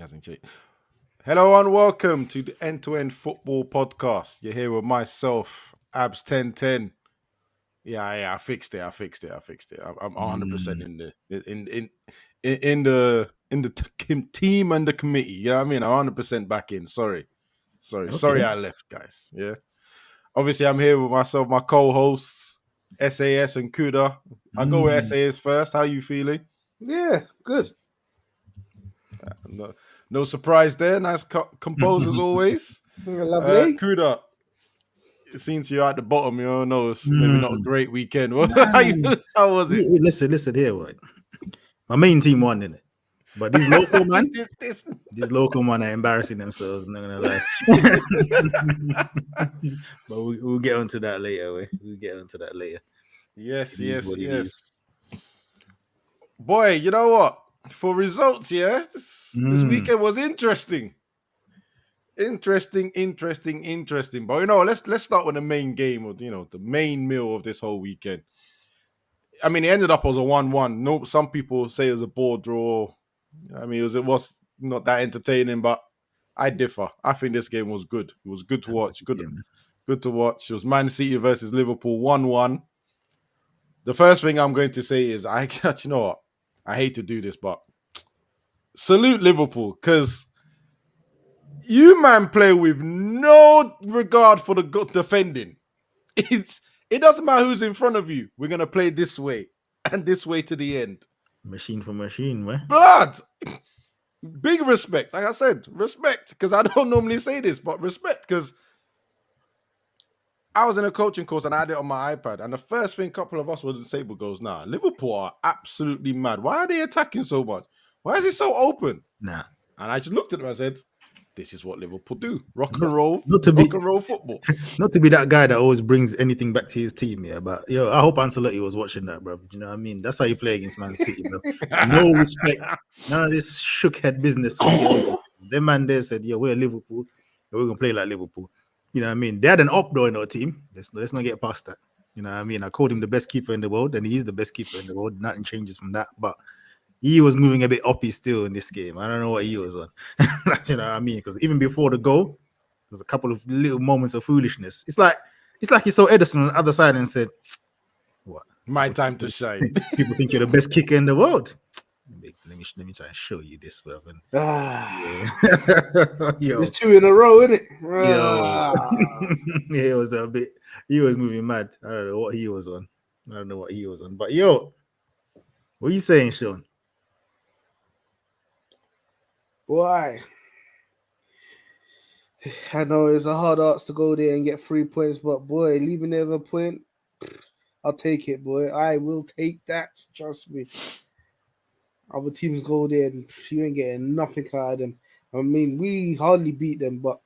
hasn't changed. Hello and welcome to the End-to-End Football Podcast. You're here with myself, Abs 1010. Yeah, I fixed it. I'm 100% in the team and the committee. You know what I mean? I'm 100% back in. Sorry I left, guys. Yeah. Obviously, I'm here with myself, my co-hosts, SAS and Kuda. I'll go with SAS first. How you feeling? Yeah, good. No surprise there. Nice composed as always. Lovely. Kuda, since you're at the bottom, it's maybe not a great weekend. How was it? Listen here, what? My main team won, innit? But these local man, these local man are embarrassing themselves. I'm not gonna lie. But we'll get onto that later. We'll get onto that later. Yes. Boy, you know what? For results, this weekend was interesting. Interesting. But let's start with the main game of the main meal of this whole weekend. I mean, it ended up as a 1-1. No, some people say it was a ball draw. I mean, it was not that entertaining, but I differ. I think this game was good. It was good to watch. Good to watch. It was Man City versus Liverpool 1-1. The first thing I'm going to say is you know what? I hate to do this, but salute Liverpool, because you man play with no regard for the good defending. It doesn't matter who's in front of you. We're gonna play this way and this way to the end. Machine for machine, man. Blood. Big respect. Like I said, respect, because I don't normally say this, but respect, because I was in a coaching course and I had it on my iPad, and the first thing a couple of us would say goes, nah, Liverpool are absolutely mad. Why are they attacking so much? Why is it so open? Nah. And I just looked at them and I said, this is what Liverpool do. Rock and roll football. Not to be that guy that always brings anything back to his team, but I hope Ancelotti was watching that, bro. You know what I mean? That's how you play against Man City, bro. No respect. None of this shook-head business. Them man there said, we're Liverpool. We're going to play like Liverpool. You know what I mean? They had an up though in our team. Let's not get past that. You know what I mean? I called him the best keeper in the world, and he's the best keeper in the world. Nothing changes from that. But he was moving a bit uppy still in this game. I don't know what he was on. You know what I mean? Because even before the goal, there was a couple of little moments of foolishness. It's like he saw Edison on the other side and said, "What? My time to shine." People think you're the best kicker in the world. Let me try and show you this, bro. There's two in a row, isn't it? He was moving mad. I don't know what he was on. But what are you saying, Sean? Why? I know it's a hard ask to go there and get 3 points, but boy, leaving there with a point, I'll take it, boy. I will take that. Trust me. Other teams go there and you ain't getting nothing out of them. I mean, we hardly beat them, but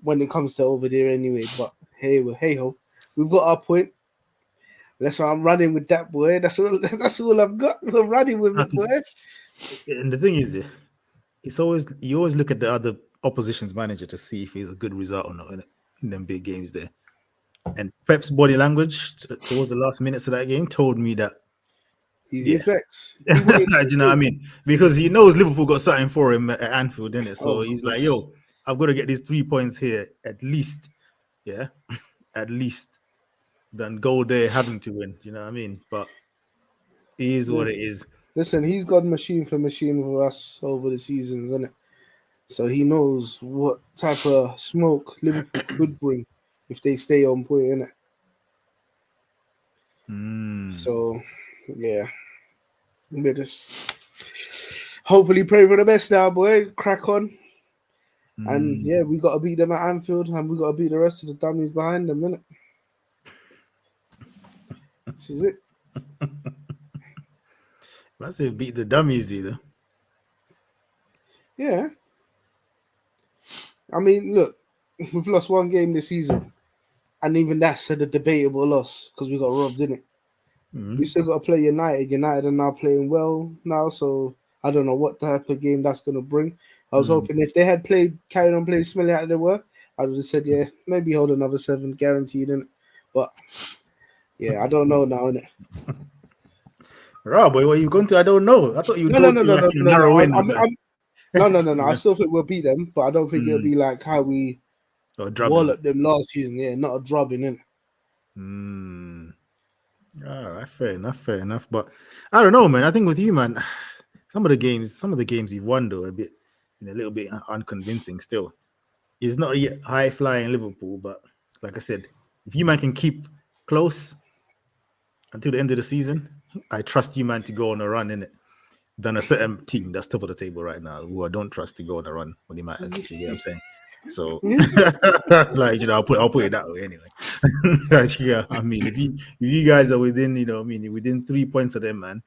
when it comes to over there anyway. But hey ho, we've got our point. That's why I'm running with that, boy. That's all I've got. I'm running with it, boy. And the thing is, you always look at the other opposition's manager to see if he's a good result or not in them big games there. And Pep's body language towards the last minutes of that game told me that he's the effects. Do you know what I mean? Because he knows Liverpool got something for him at Anfield, didn't it? So he's like, I've got to get these 3 points here at least. Yeah, at least. Than go there having to win. You know what I mean? But it is what it is. Listen, he's got machine for machine for us over the seasons, isn't it? So he knows what type of smoke Liverpool could bring if they stay on point, innit? So, yeah. We're just hopefully pray for the best now, boy. Crack on. And yeah, we got to beat them at Anfield, and we got to beat the rest of the dummies behind them, innit? This is it. I say beat the dummies either. Yeah. I mean, look, we've lost one game this season, and even that's a debatable loss because we got robbed, didn't it? We still got to play United. United are now playing well now, so I don't know what type of game that's going to bring. I was hoping if they had carried on playing smelly out of their work, I would have said, yeah, maybe hold another 7, guaranteed, innit? But yeah, I don't know now, innit? Right, boy, what are you going to? I don't know. I thought you No. narrow in. No. I still think we'll beat them, but I don't think it'll be like how we Or drubbing. walloped them last season. Yeah, not a drubbing, innit? All right, fair enough. But I don't know, man. I think with you, man, some of the games you've won though a little bit unconvincing still. It's not yet high flying Liverpool, but like I said, if you man can keep close until the end of the season, I trust you man to go on a run in it. Than a certain team that's top of the table right now, who I don't trust to go on a run when it matters. You get what I'm saying? So, like, I'll put it that way anyway. Yeah, I mean, if you guys are within, within 3 points of them, man,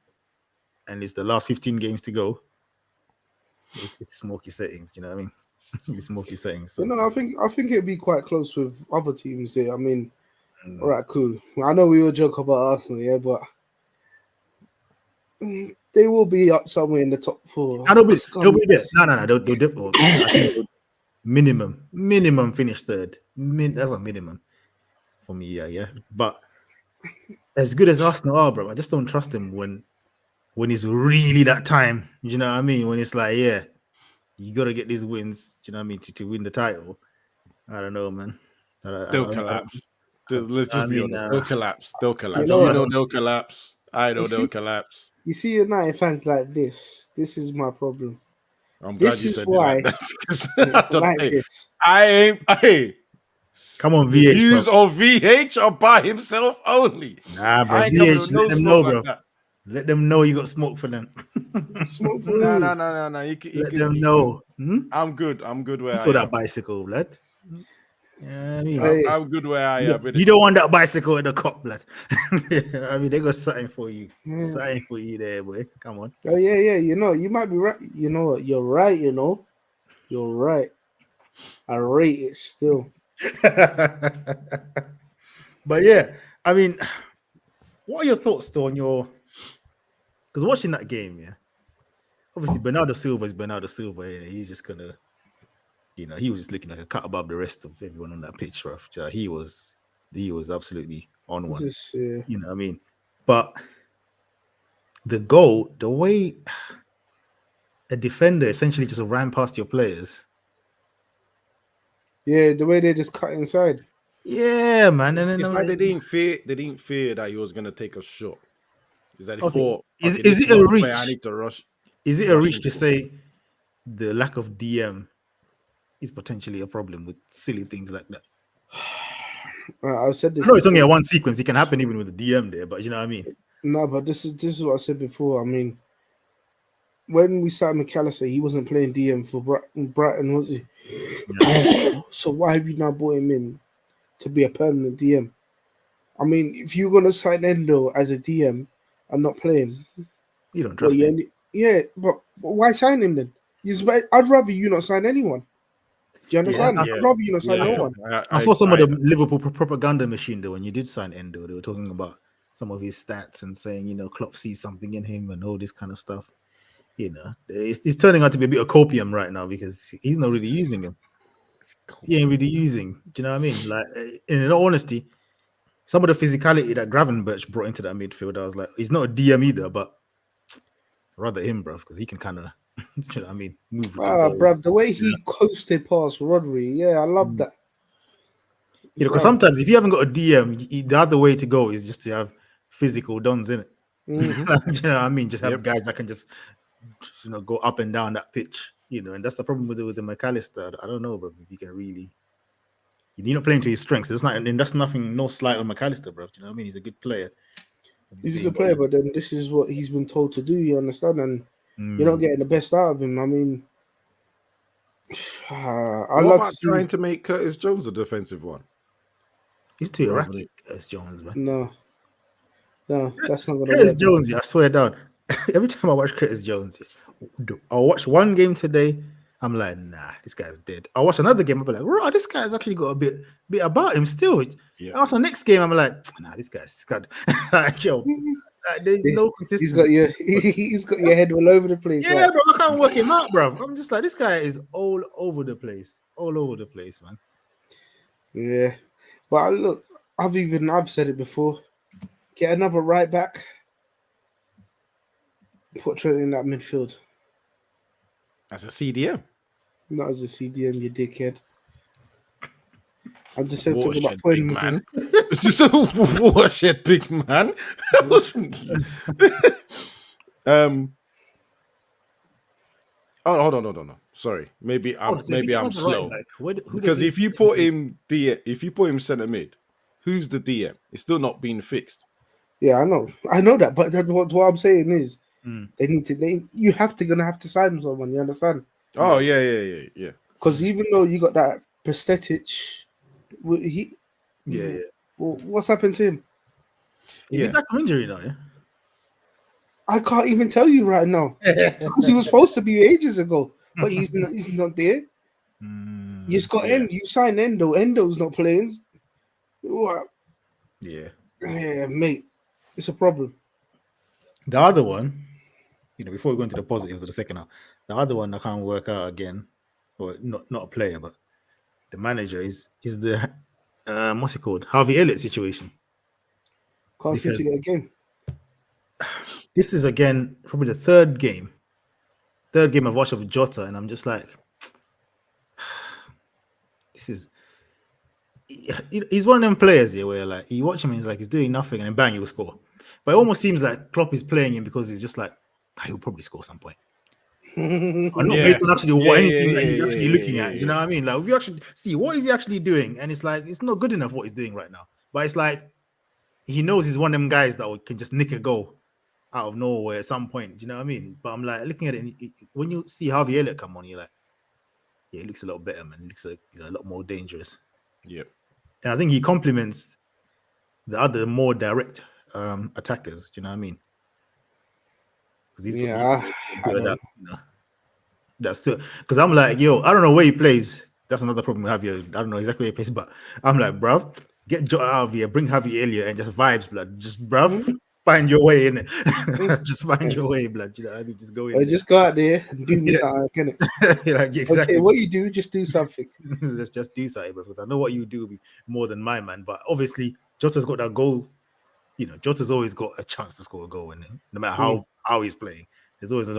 and it's the last 15 games to go, it's smoky settings. You know what I mean? It's smoky settings. So. I think it'd be quite close with other teams there. I mean, all right, cool. I know we all joke about Arsenal, yeah, but they will be up somewhere in the top 4. They'll be there. No. They'll minimum finish third. That's a minimum for me. Yeah. But as good as Arsenal are, bro, I just don't trust them when it's really that time. You know what I mean? When it's like, yeah, you got to get these wins. You know what I mean? To win the title. I don't know, man. They'll collapse. Let's just be honest. They'll collapse. They'll collapse. They'll collapse. I know they'll collapse. You see United fans like this. This is my problem. I'm glad you said why that. I ain't. Hey, come on, VH. Views on VH are by himself only. Nah, bro. VH, let them know, bro. Let them know you got smoke for them. Smoke for No. Let them know. I'm good where I am. Saw that bicycle, blood. Yeah, I mean, I'm good where I am. You don't want that bicycle in the cup, blood. I mean, they got something for you. Something for you there, boy. Come on. Oh, yeah. You might be right. You know what? You're right, You're right. I rate it still. But yeah, I mean, what are your thoughts though on your... Because watching that game, yeah, obviously Bernardo Silva is Bernardo Silva. Yeah, he's just gonna... he was just looking like a cut above the rest of everyone on that pitch, bro. He was absolutely on one. You know what I mean? But the goal, the way a defender essentially just ran past your players. Yeah, the way they just cut inside. Yeah, man. And then it's like they didn't fear that he was gonna take a shot. Is that thought? Is it a reach? I need to rush. Is it a reach to say the lack of DM is potentially a problem with silly things like that? I've said this. I know it's only a one sequence. It can happen even with the DM there, but you know what I mean? No, but this is what I said before. I mean, when we signed McAllister, he wasn't playing DM for Brighton, was he? Yeah. So why have you now brought him in to be a permanent DM? I mean, if you're going to sign Endo as a DM and not play him, you don't trust him. Yeah, but why sign him then? I'd rather you not sign anyone. Do you understand? I'd rather you not sign no one. I saw some of the Liverpool propaganda machine though. When you did sign Endo, they were talking about some of his stats and saying, Klopp sees something in him and all this kind of stuff. It's turning out to be a bit of copium right now because he's not really using him. He ain't really using. Do you know what I mean? Like, in all honesty, some of the physicality that Gravenberch brought into that midfield, I was like, he's not a DM either, but rather him, bro, because he can kind of, you know what I mean, move. Bruv, the way he coasted past Rodri, I love that. Because sometimes if you haven't got a DM, the other way to go is just to have physical dons in it. Mm-hmm. You know what I mean? Just have guys that can just, go up and down that pitch. And that's the problem with the McAllister. I don't know, bro. If you can really, you're not playing to his strengths. It's not, and that's nothing, no slight on McAllister, bro. You know what I mean? He's a good player. He's a good player, but then this is what he's been told to do. You understand? And you're not getting the best out of him. I mean, what about trying to make Curtis Jones a defensive one? He's too erratic, Curtis Jones, man. No, that's not gonna Curtis work. Jones, I swear down. Every time I watch Curtis Jones, I'll watch one game today. I'm like, nah, this guy's dead. I'll watch another game. I'll be like, bro, this guy's actually got a bit about him still. Yeah. I watch the next game. I'm like, nah, this guy's scared. There's no consistency. He's got your head all over the place. Yeah, bro, I can't work him out, bro. I'm just like, this guy is all over the place, man. Yeah, but look, I've said it before. Get another right back. Put Trent in that midfield. As a CDM. Not as a CDM, you dickhead. I'm just saying talking Watershed, about big man. This is a watershed, big man. What's wrong with you? Oh, hold on. Sorry, maybe I'm slow. Because if you put him centre mid, who's the DM? It's still not being fixed. Yeah, I know that, but what I'm saying is you gonna have to sign someone. You understand? Oh yeah. Because even though you got that prosthetic, what's happened to him? Is he back from injury now? Yeah? I can't even tell you right now because he was supposed to be ages ago, but he's not there. You just got you signed Endo. Endo's not playing. Yeah, mate, it's a problem. The other one, before we go into the positives of the second half, the other one I can't work out again, or not a player, but the manager is the what's it called? Harvey Elliott situation. Can't seem to get a game. This is again probably the third game I've watched of Jota, and I'm just like, this is. He's one of them players here where like you watch him and he's like he's doing nothing and then bang he'll score, but it almost seems like Klopp is playing him because he's just like he'll probably score some point. Or not based on actually anything that he's actually looking at. You know what I mean? Like if you actually see what is he actually doing, and it's like it's not good enough what he's doing right now. But it's like he knows he's one of them guys that can just nick a goal out of nowhere at some point. Do you know what I mean? But I'm like looking at it, and when you see Harvey Elliott come on, you're like, yeah, it looks a lot better, man. It looks like a lot more dangerous. Yep. And I think he complements the other more direct attackers. Do you know what I mean? Because he's good at that. That's because I'm like, yo, I don't know where he plays. That's another problem we have here. I don't know exactly where he plays, but I'm like, bruv, get Jota out of here, bring Javi Elliott and just vibes, blood. Just bruv, find your way in it. Just find your way, blood. You know what I mean? Just go in. Or just go out there and do me something, can it? Like, exactly. Okay, what you do, just do something. Let's just do something, bro. Because I know what you do will be more than my man. But obviously, Jota's got that goal. Jota's always got a chance to score a goal, and no matter how he's playing, there's always you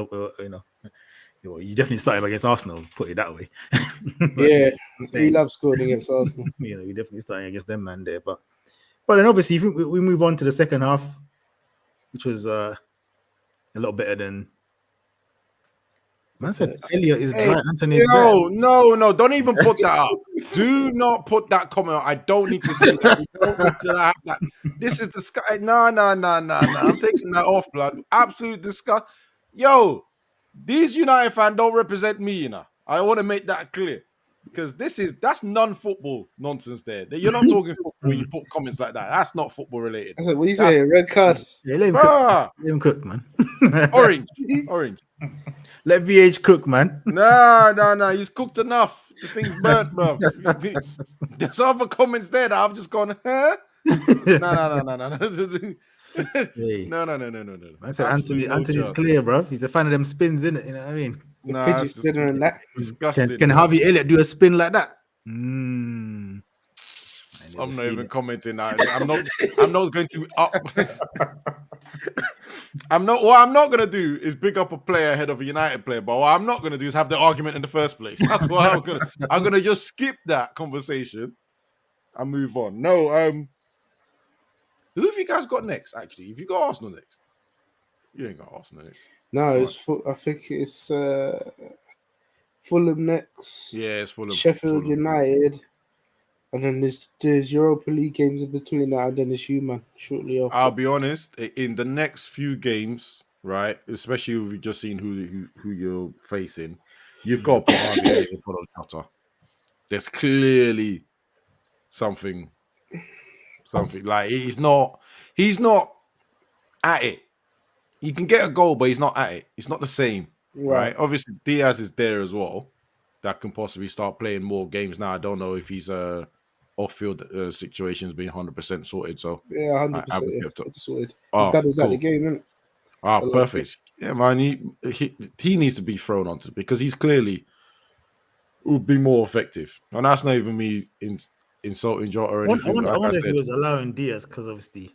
definitely start him against Arsenal, put it that way. Yeah, he loves scoring against Arsenal. You definitely starting against them, man, there. But then obviously, if we move on to the second half, which was a lot better than. Man said Elliott is dry, Anthony is better. No, don't even put that up. Do not put that comment up. I don't need to see that. We don't need to have that. This is disgusting. No. I'm taking that off, blood. Absolute disgust. Yo, these United fans don't represent me, I want to make that clear. Because that's non-football nonsense there. You're not talking football when you put comments like that. That's not football related. I said, what are you saying? Red card? Yeah, let him cook, man. Orange. Let VH cook, man. No. He's cooked enough. The thing's burnt, bro. There's other comments there that I've just gone, huh? No. Hey. No. I said Anthony's clear, bro. He's a fan of them spins, innit? You know what I mean? Fidget spinner and that. Disgusting. Can Harvey Elliott do a spin like that? I'm not even commenting that. I'm not going to up. What I'm not going to do is big up a player ahead of a United player, but what I'm not going to do is have the argument in the first place. That's what I'm going to just skip that conversation and move on. No, who have you guys got next, actually? Have you got Arsenal next? You ain't got Arsenal next. No, I think it's Fulham next. Yeah, it's Fulham. Sheffield United. And then there's Europa League games in between that, and then it's you, man, shortly after. I'll be honest, in the next few games, right, especially if you've just seen who you're facing, you've got to put Harvey Elliott in front of Jota. There's clearly something like he's not at it. He can get a goal, but he's not at it. It's not the same, right? Obviously, Diaz is there as well. That can possibly start playing more games now. I don't know if he's off-field situations being 100% sorted. So yeah, 100% sorted. Oh, his dad was cool. at the game, isn't it? Oh, perfect. Yeah, man. He needs to be thrown onto because he's clearly would be more effective. And that's not even me insulting Jota or anything. I wonder if he was allowing Diaz because obviously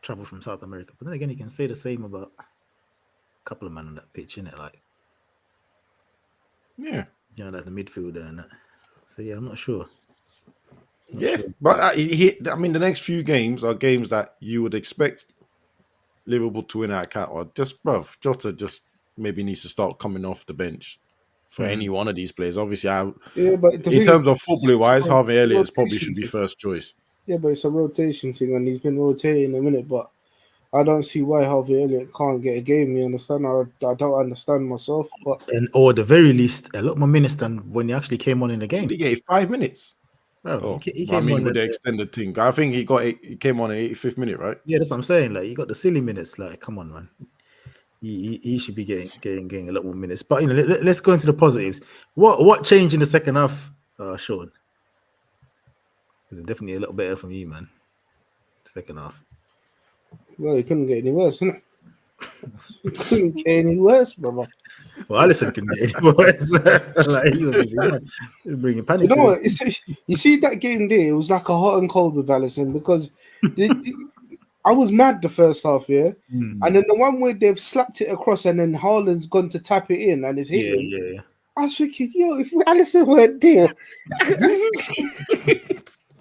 travel from South America. But then again, you can say the same about a couple of men on that pitch, innit? Like Yeah. You know, like the midfielder and that. So yeah, I'm not sure. Yeah, but I mean, the next few games are games that you would expect Liverpool to win at cat, or just, bruv, Jota just maybe needs to start coming off the bench for any one of these players. Obviously, Yeah, but the in thing terms is, of football wise, Harvey it's a Elliott probably rotation should be thing. first choice. Yeah, but it's a rotation thing, and he's been rotating a minute. But I don't see why Harvey Elliott can't get a game. You understand? I don't understand myself. But or at the very least, a lot more minutes than when he actually came on in the Did game. he get 5 minutes? Bro, Oh, he I came mean, on with the extended thing, I think he came on in 85th minute, right? Yeah, that's what I'm saying. Like, you got the silly minutes. Like, come on, man. He should be getting a lot more minutes. But let's go into the positives. What changed in the second half, Sean? It's definitely a little better from you, man. Second half. well, it couldn't get any worse, innit? It couldn't get any worse, brother. Well, Alisson couldn't get any worse. Like, he was bringing panic. You know what? You see that game there? It was like a hot and cold with Alisson because I was mad the first half, yeah. And then the one where they've slapped it across and then Haaland's gone to tap it in and it's hitting. Yeah. I was thinking, yo, if Alisson weren't there,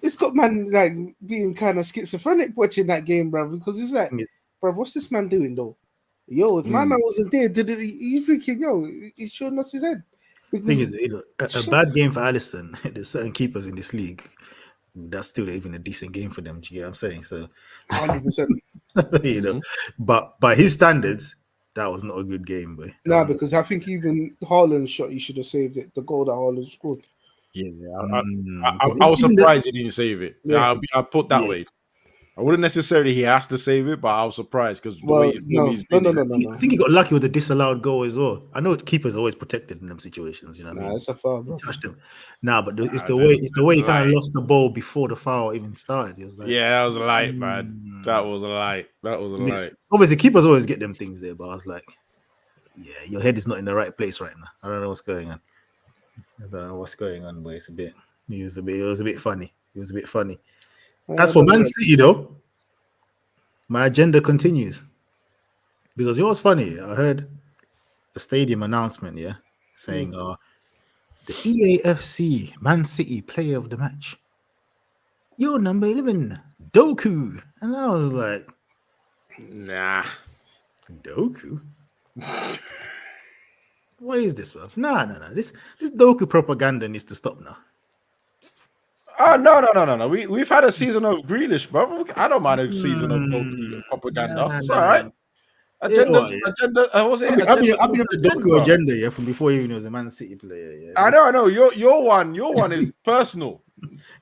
it's got man like being kind of schizophrenic watching that game, bro. Because it's like, bro, what's this man doing though? Yo, if my man wasn't there, you thinking, yo, he's showing us his head? Because thing is, a bad game for Alisson. There's certain keepers in this league. That's still even a decent game for them. Do you get what I'm saying? So, 100%. you know, but by his standards, that was not a good game, boy. Nah, because I think even Haaland's shot, he should have saved it. The goal that Haaland scored. Yeah, I was surprised he didn't save it. Yeah. I put that way. I wouldn't necessarily he has to save it, but I was surprised because No. I think he got lucky with the disallowed goal as well. I know keepers are always protected in them situations. You know what I mean? It's a foul, bro. Touched him. Nah, but it's the way he kind of lost the ball before the foul even started. It was like, yeah, that was a light, man. That was a light. Obviously, keepers always get them things there, but I was like, yeah, your head is not in the right place right now. I don't know what's going on. But it was a bit funny. It was a bit funny. As for Man City, though, my agenda continues. Because you know what's funny? I heard the stadium announcement, saying the EAFC Man City player of the match. You're number 11, Doku. And I was like, nah. Doku? What is this, bro? Nah. This Doku propaganda needs to stop now. Oh, no. We've had a season of Grealish, bro. I don't mind a season of propaganda. It's all right. Agenda. Was it? I've been on the Doku agenda, from before even he was a Man City player. Yeah. I know. Your one is personal.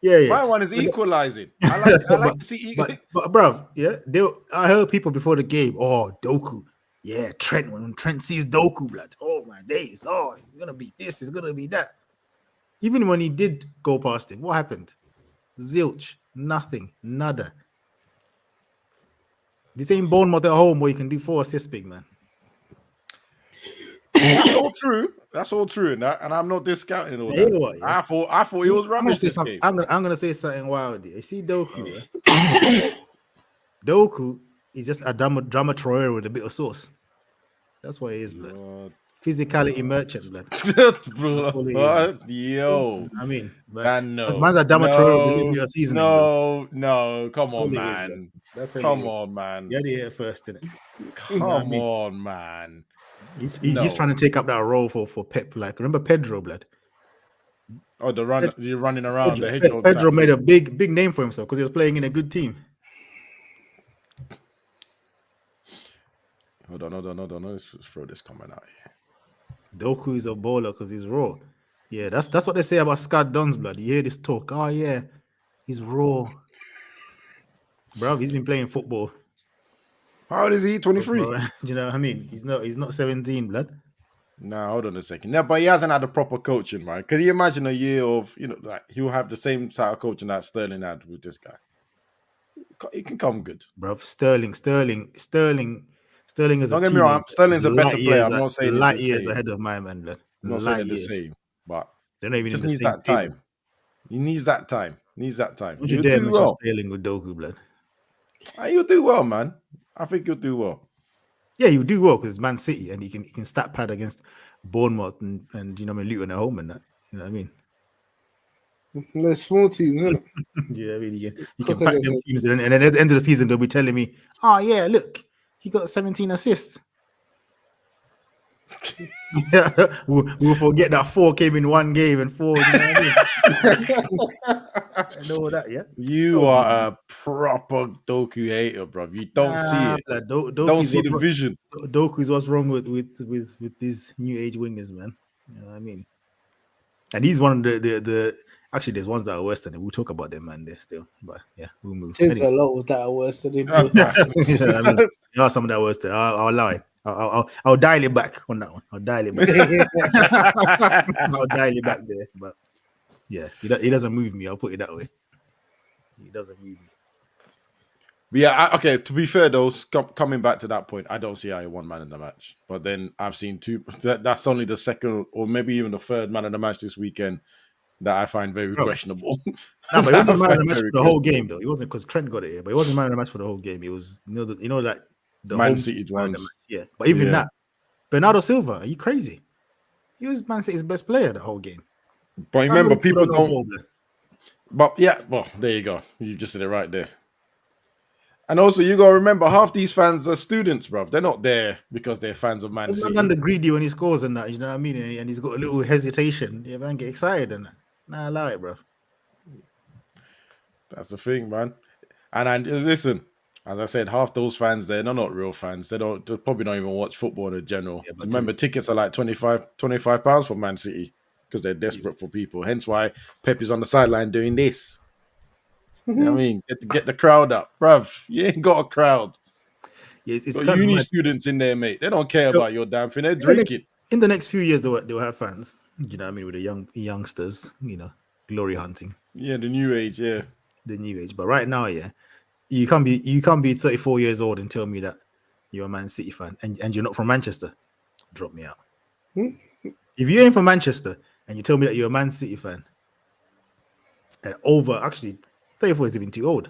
Yeah. My one is equalizing. I like to see. But bro, I heard people before the game. Oh, Doku. Yeah, Trent. When Trent sees Doku, blood. Oh my days. Oh, it's gonna be this. It's gonna be that. Even when he did go past him, what happened? Zilch. Nothing. Nada. This ain't Bournemouth at home where you can do 4 assists, big man. That's all true, and I'm not discounting all that. I thought he was rubbish this game. I'm gonna say something wild here. You see Doku, Doku is just a drama Traore with a bit of sauce. That's what it is, blood. Physicality merchant, blood. Yo. I mean, no. Man's a drama Traore with a season. No. Come on, man. Come on, man. You're the first, innit? Come on, man. He's trying to take up that role for Pep. Like, remember Pedro, blood? Oh, you're running around. Pedro made a big name for himself because he was playing in a good team. Hold on. Let's throw this comment out here. Doku is a bowler because he's raw. Yeah, that's what they say about Scott Dunn's, blood. You hear this talk. Oh, yeah, he's raw. Bro, he's been playing football. How old is he? 23? Do you know what I mean? He's not 17, blood. Nah, hold on a second. No, but he hasn't had the proper coaching, man. Can you imagine a year of, like he'll have the same type of coaching that Sterling had with this guy? He can come good. Bro, Sterling is don't get me wrong, Sterling's a better player. I'm not saying light years ahead of my man, blood. I'm not saying the same, but they're not even just in the needs same that time. He needs that time. Would you dare mention Sterling with Doku, blood? You'll do well, man. I think you'll do well. Yeah, you do well because it's Man City, and he can stat pad against Bournemouth and you know what I mean, Luton at home and that. You know what I mean? They're small teams, isn't it? Yeah, I mean, you can Cook pack against them them. teams, and then at the end of the season, they'll be telling me, "Oh yeah, look, he got 17 assists." we'll forget that 4 came in one game and 4. You know what I mean? And all that, yeah. You So are a proper Doku hater, bro. You don't see it. like, Don't see the vision. Doku's what's wrong with these new age wingers, man. You know what I mean? And he's one of the actually there's ones that are worse than it. We'll talk about them, man. They're still, but yeah, we'll move. There's Anyway. a lot of that are worse than him. Yeah, I mean, there are some that worse than I'll lie. I'll dial it back on that one. I'll dial it back. I'll dial it back there, but yeah, he doesn't move me. I'll put it that way. He doesn't move me. But yeah, okay. To be fair, though, coming back to that point, I don't see how he won man in the match. But then I've seen 2. That's only the second, or maybe even the third man in the match this weekend that I find very questionable. No, but he wasn't man of the match for the whole game, though. He wasn't, because Trent got it here, but he wasn't man of the match for the whole game. He was, like the Man home City team man of the ones. match. Yeah, but even that, Bernardo Silva, are you crazy? He was Man City's best player the whole game. But remember, people don't. But yeah, well, there you go. You just said it right there. And also, you gotta remember, half these fans are students, bro. They're not there because they're fans of Man City. He's not greedy when he scores and that, you know what I mean? And he's got a little hesitation. Yeah, man, get excited and that. Nah, allow it, bro. That's the thing, man. And listen, as I said, half those fans they're not real fans. They probably don't even watch football in general. Yeah, remember, tickets are like £25 for Man City because they're desperate for people. Hence why Pep is on the sideline doing this. You know what I mean? Get the crowd up, bruv. You ain't got a crowd. Yeah, it's got uni students in there, mate. They don't care about your damn thing. They're drinking. In the next few years, they'll have fans. You know what I mean? With the youngsters, you know, glory hunting. Yeah, the new age, yeah. The new age. But right now, yeah, you can't be 34 years old and tell me that you're a Man City fan and you're not from Manchester. Drop me out. If you ain't from Manchester and you tell me that you're a Man City fan, actually 34 is even too old.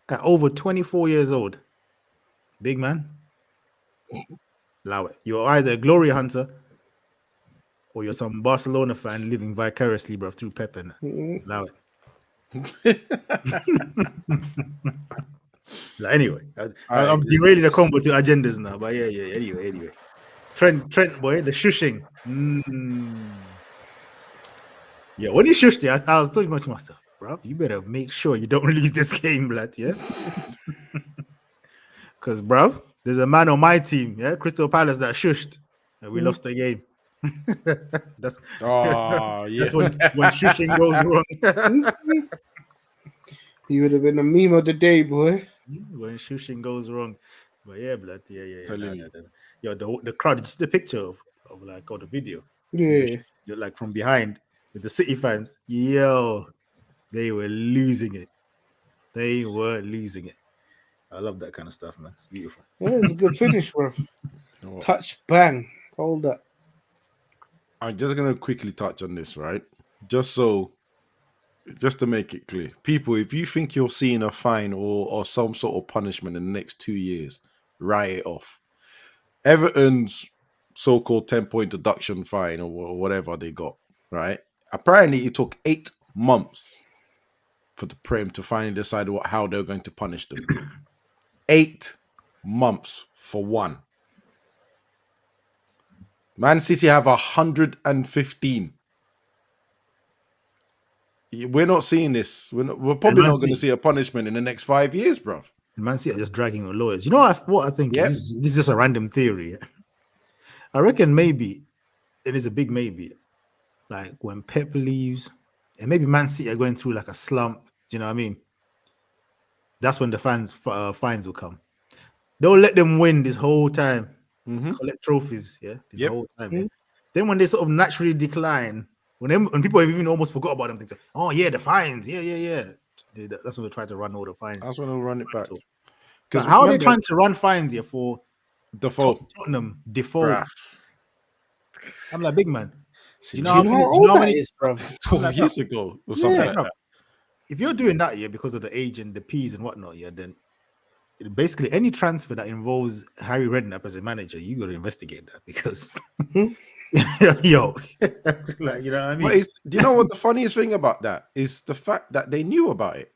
At over 24 years old, big man, allow it. You're either a glory hunter or you're some Barcelona fan living vicariously, bro, through Pep and allow it. Anyway, I'm derailing the combo to agendas now, but yeah. Anyway. Trent, boy, the shushing. Yeah, when he shushed it, I was talking to myself, bro, you better make sure you don't lose this game, blood, yeah? Because, bro, there's a man on my team, yeah, Crystal Palace, that shushed, and we lost the game. That's when shushing goes wrong. He would have been a meme of the day, boy. When shushing goes wrong. But yeah, blood, yeah. Yo, the crowd, just the picture of like, the video. Yeah. You're like from behind with the City fans. Yo, they were losing it. I love that kind of stuff, man. It's beautiful. Yeah, it's a good finish, bro. Touch, bang, hold up. I'm just gonna quickly touch on this, right? Just to make it clear, people, if you think you're seeing a fine or some sort of punishment in the next 2 years, write it off. Everton's so-called 10-point deduction fine or whatever they got, right? Apparently, it took 8 months for the Prem to finally decide how they're going to punish them. 8 months for one. Man City have 115. We're not seeing this. We're probably not going to see a punishment in the next 5 years, bro. Man City are just dragging with lawyers. You know what I think? Yep. This is just a random theory. I reckon maybe, it is a big maybe, like when Pep leaves, and maybe Man City are going through like a slump, you know what I mean? That's when the fines will come. Don't let them win this whole time. Collect trophies, this whole time. Yeah? Then when they sort of naturally decline, when people have even almost forgot about them, they say, "Oh yeah, the fines, yeah." That's when they try to run all the fines. That's when they'll run it back. Because how are they trying to run fines here for Tottenham Defoe? I'm like, big man. Do you know how old that is, bro? 12 years ago or something like that. If you're doing that, because of the age and the P's and whatnot, then basically any transfer that involves Harry Redknapp as a manager, you got to investigate that because yo, like you know what I But mean. do you know what the funniest thing about that is the fact that they knew about it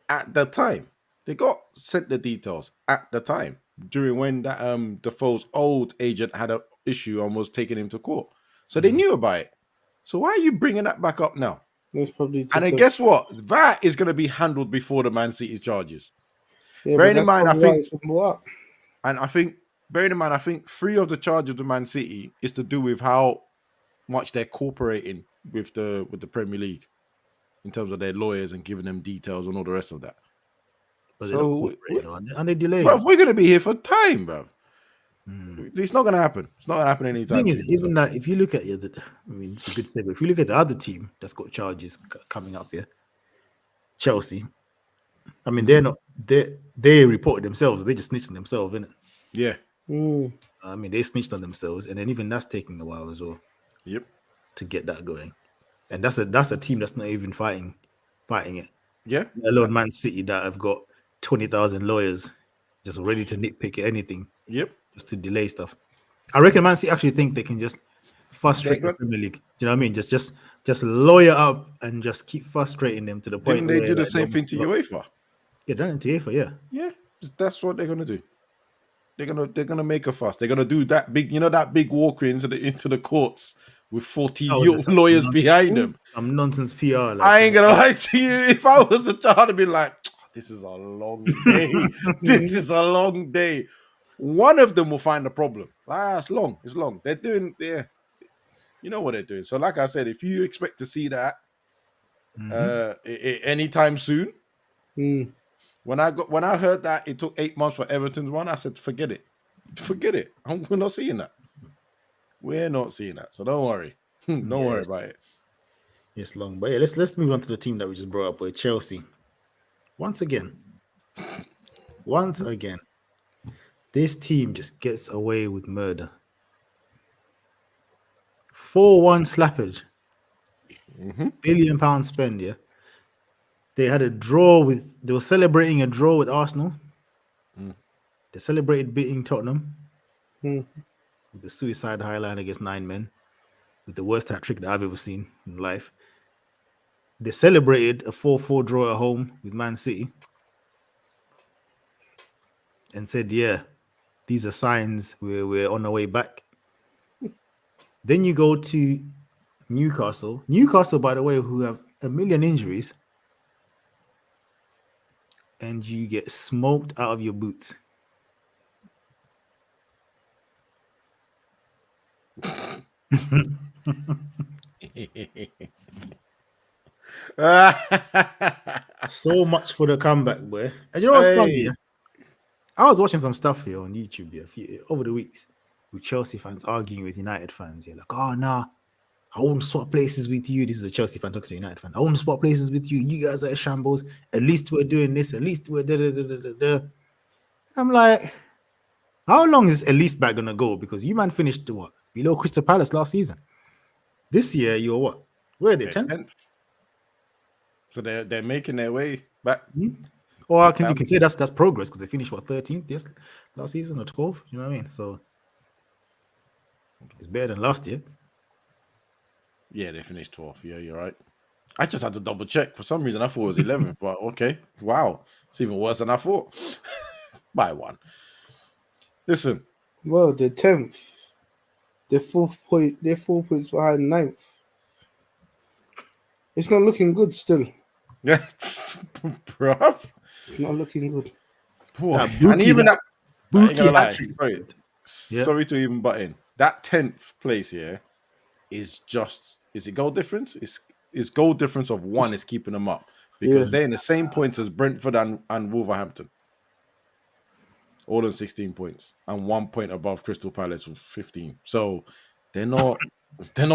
at the time. They got sent the details at the time during when that Defoe's old agent had an issue and was taking him to court. So they knew about it. So why are you bringing that back up now? It's probably And then guess what? That is going to be handled before the Man City charges. Yeah, Bearing but in that's mind, I probably why think, it's been brought up. and I think, bearing in mind, I think 3 of the charges of Man City is to do with how much they're cooperating with the Premier League in terms of their lawyers and giving them details and all the rest of that. But So, and they delay. bro, we're going to be here for time, bro. It's not going to happen. It's not going to happen The anytime thing is, soon. even that, if you look at I mean, it's a good say, but if you look at the other team that's got charges coming up here, Chelsea. I mean, they're not. They reported themselves. They just snitched on themselves, innit? Yeah. I mean, they snitched on themselves, and then even that's taking a while as well. Yep. To get that going, and that's a team that's not even fighting it. Yeah. Alone Man City that have got 20,000 lawyers just ready to nitpick at anything. Yep. Just to delay stuff. I reckon Man City actually think they can just frustrate the Premier League. Do you know what I mean? Just lawyer up and just keep frustrating them to the point. Didn't they do the same thing to UEFA? Yeah, done it to UEFA. Yeah. Yeah. That's what they're gonna do. They're gonna make a fuss. They're gonna do that big, that big walk into the courts with 40 lawyers behind them. Some nonsense PR. Like, I ain't gonna lie to you. If I was the child, I'd be like, this is a long day. This is a long day. One of them will find the problem. It's long. It's long. They're doing, you know what they're doing. So, like I said, if you expect to see that anytime soon, when I heard that it took 8 months for Everton's one, I said, forget it. Forget it. We're not seeing that. We're not seeing that. So don't worry. Don't worry about it. It's long. But yeah, let's move on to the team that we just brought up with Chelsea. Once again, this team just gets away with murder. 4-1 slappage. £1 billion spend, yeah. They had a draw they were celebrating a draw with Arsenal. They celebrated beating Tottenham with the suicide highline against 9 men, with the worst hat trick that I've ever seen in life. They celebrated a 4-4 draw at home with Man City and said, yeah, these are signs we're on our way back. Then you go to Newcastle. Newcastle, by the way, who have a million injuries, and you get smoked out of your boots. So much for the comeback, boy. And you know what's funny? Yeah? I was watching some stuff here on YouTube over the weeks with Chelsea fans arguing with United fans. You're like, oh, nah, I won't swap places with you. This is a Chelsea fan talking to a United fan. I won't swap places with you. You guys are a shambles. At least we're doing this. At least we're da. I'm like, how long is at least back gonna go? Because you man finished what? Below Crystal Palace last season. This year, you're what? Where are they? 10th? So they're making their way back. Or you can say that's progress because they finished 13th last season or 12th. You know what I mean? So it's better than last year. Yeah, they finished 12th. Yeah, you're right. I just had to double check. For some reason, I thought it was 11th, but okay. Wow. It's even worse than I thought. By 1. Listen. Well, they're 10th. They're 4 points behind 9th. It's not looking good still. Yeah. Bruv. It's not looking good. And even that Buki sorry to even butt in. That 10th place here is it goal difference? It's goal difference of 1 is keeping them up because they're in the same points as Brentford and Wolverhampton. All on 16 points and 1 point above Crystal Palace with 15. So they're not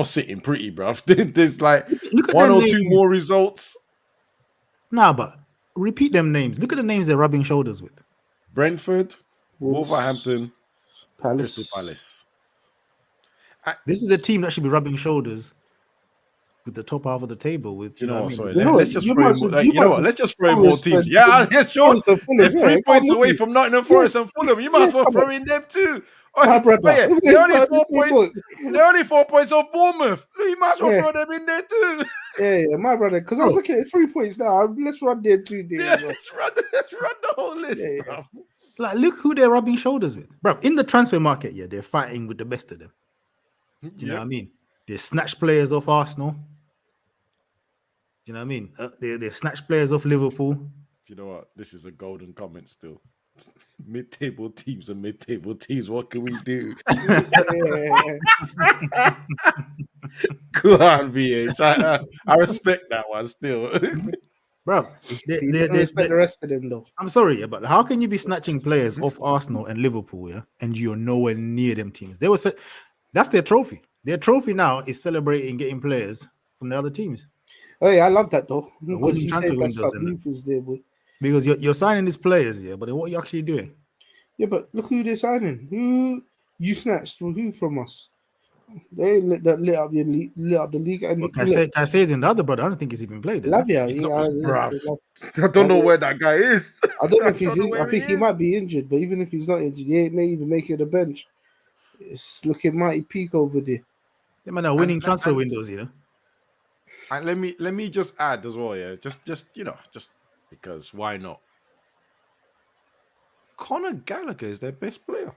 sitting pretty, bruv. There's like look at 1 or names. 2 more results. Nah, but repeat them names. Look at the names they're rubbing shoulders with. Brentford, Wolverhampton, Crystal Palace. This is a team that should be rubbing shoulders with the top half of the table. With You know what? Sorry, You know what? let's just You throw might in. as well- Like, you you know might as what? well Let's just throw in more Forest teams. and- Yeah, sure. Forest and Fulham, They're yeah, 3 points come away on, from Nottingham yeah. Forest and Fulham. You might Yeah, as well come throw in them too. my brother. Yeah, If they're we only got 4 the same points. boat. They're only 4 points off Bournemouth. Look, you might as well Yeah. throw them in there too. Yeah, my brother. Because I was Bro. looking at 3 points now. Let's run there 2 days. Yeah, Bro. let's run the whole list, Yeah. bro. Like, look who they're rubbing shoulders with, bro. In the transfer market, yeah, they're fighting with the best of them. Do you know what I mean? They snatch players off Arsenal. Do you know what I mean? They snatch players off Liverpool. You know what? This is a golden comment still. Mid-table teams and mid-table teams. What can we do? Yeah. Go on, VH. I respect that one still. Bro, See, you don't respect the rest of them though. I'm sorry, yeah, but how can you be snatching players off Arsenal and Liverpool, yeah, and you're nowhere near them teams? That's their trophy. Their trophy now is celebrating getting players from the other teams. Oh yeah, I love that though. winning Because you transfer said that's windows, some innit? bloopers there, boy. Because you're signing these players, yeah, but then what are you actually doing? Yeah, but look who they're signing. Who you snatched who from us? They lit up the league. And Well, Caicedo and the other brother, I don't think he's even played. Lavia, Bruv. I don't know where that guy is. I don't know if he's. don't know I where think he he is. might be injured, but even if he's not injured, he may even make it the bench. It's looking mighty peak over there. They man are winning And- transfer and- windows, you know. And let me just add as well, yeah. Just just because why not? Conor Gallagher is their best player.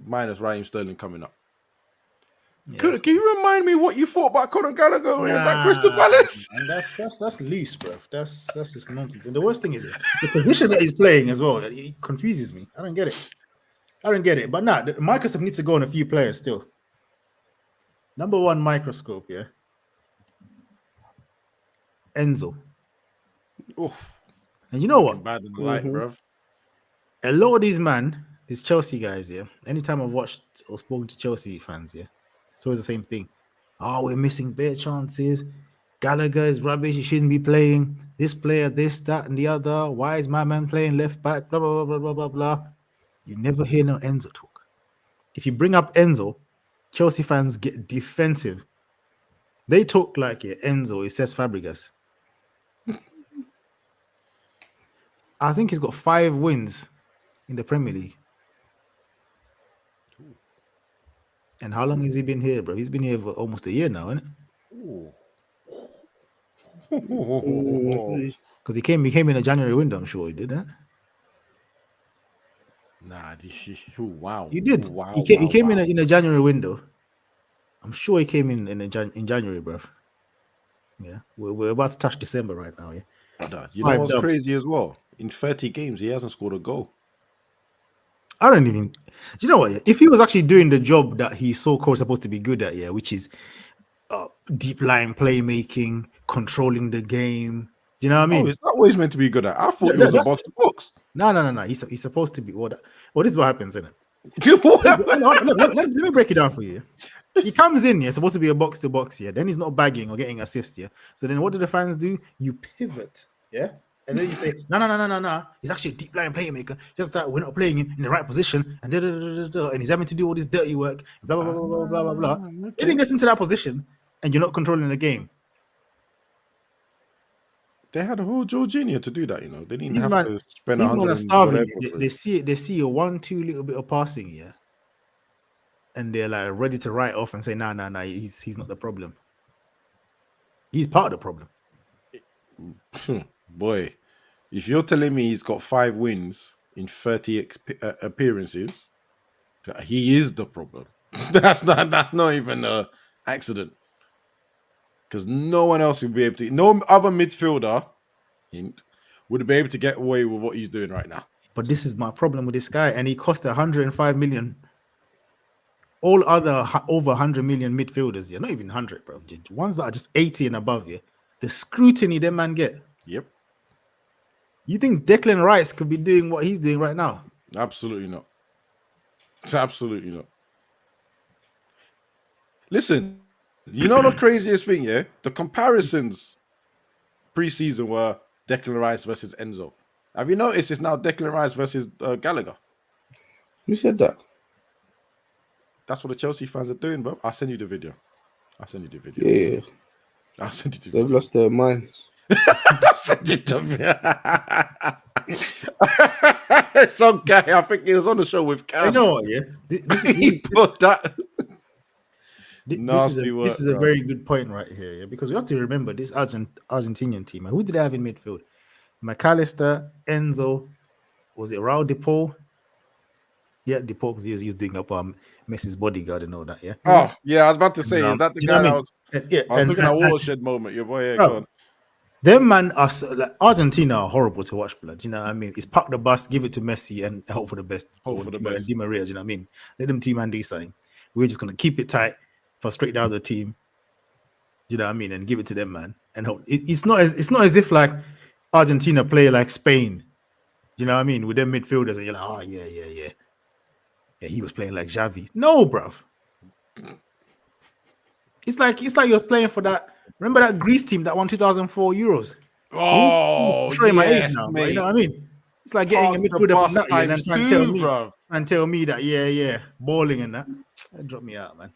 Minus Raheem Sterling coming up. Yeah, Can you remind me what you thought about Conor Gallagher when he was at Crystal Nah, Palace? And that's loose, bro. That's just nonsense. And the worst thing is the position that he's playing as well. It confuses me. I don't get it. But nah, Microsoft needs to go on a few players still. Number one microscope, yeah. Enzo. Oof. And you know what? Bad in the light, bruv. A lot of these Chelsea guys, yeah. Anytime I've watched or spoken to Chelsea fans, yeah, it's always the same thing. Oh, we're missing bare chances. Gallagher is rubbish. He shouldn't be playing. This player, this, that, and the other. Why is my man playing left back? Blah, blah, blah, blah, blah, blah. You never hear no Enzo talk. If you bring up Enzo, Chelsea fans get defensive. They talk like Enzo is Cesc Fabregas. I think he's got 5 wins in the Premier League. And how long has he been here, bro? He's been here for almost a year now, isn't it? Because he came in a January window, I'm sure he did that. Nah, wow. You did. Wow, He came in a January window. I'm sure he came in January, bro. Yeah, we're about to touch December right now. Yeah, You know what's crazy as well? In 30 games, he hasn't scored a goal. I don't even. Do you know what? If he was actually doing the job that he's so-called supposed to be good at, yeah, which is deep line playmaking, controlling the game. Do you know what I mean? Oh, is that what he's meant to be good at? I thought he was a box to box. No. He's supposed to be what? Well, this is what happens, isn't it? Let me break it down for you. He comes in, supposed to be a box to box, then he's not bagging or getting assists, So then what do the fans do? You pivot, and then you say, no. He's actually a deep line playmaker. Just that we're not playing him in the right position, and and he's having to do all this dirty work, blah blah blah blah blah blah. Okay. If he gets into that position and you're not controlling the game, they had a whole Jorginho to do that. They didn't have to spend these 100 men are and starving. whatever. They see a 1-2 little bit of passing, and they're like ready to write off and say, nah, he's not the problem. He's part of the problem. Boy, if you're telling me he's got 5 wins in 30 appearances, he is the problem. That's not even an accident. Because no one else would be able to, no other midfielder, would be able to get away with what he's doing right now. But this is my problem with this guy, and he cost 105 million. All other over 100 million midfielders, not even 100, bro. Ones that are just 80 and above, the scrutiny them man get. Yep. You think Declan Rice could be doing what he's doing right now? Absolutely not. Absolutely not. Listen, you know the craziest thing, the comparisons pre-season were Declan Rice versus Enzo. Have you noticed it's now Declan Rice versus Gallagher? Who said that? That's what the Chelsea fans are doing, bro. I'll send you the video. I'll send you the video. Yeah, I'll send you the they've lost their minds. I'll send it to me. Some guy, I think he was on the show with Cam. You know what? Yeah, He put that. This is a very good point right here. Yeah, because we have to remember this Argentinian team. Who did they have in midfield? McAllister, Enzo. Was it Raul Depot? Yeah, Depot, because he was doing up Messi's bodyguard and all that. Yeah. Oh yeah, I was about to say, is that the guy that was? Yeah, I was looking at watershed moment. Your boy, yeah, go on. Them man are Argentina are horrible to watch, blood. You know what I mean? It's park the bus, give it to Messi, and hope for the best. Hope for the best. Di Maria, you know what I mean? Let them two man do something. We're just gonna keep it tight, frustrate the other team. You know what I mean? And give it to them, man. And hope it's not as if like Argentina play like Spain. You know what I mean? With their midfielders, and you're like, oh yeah. Yeah, he was playing like Xavi. No, bruv. It's like you're playing for that. Remember that Greece team that won 2004 Euros? Oh, my age now, mate. You know what I mean? It's like getting a midfielder from that year and tell me that, yeah, balling and that. That dropped me out, man.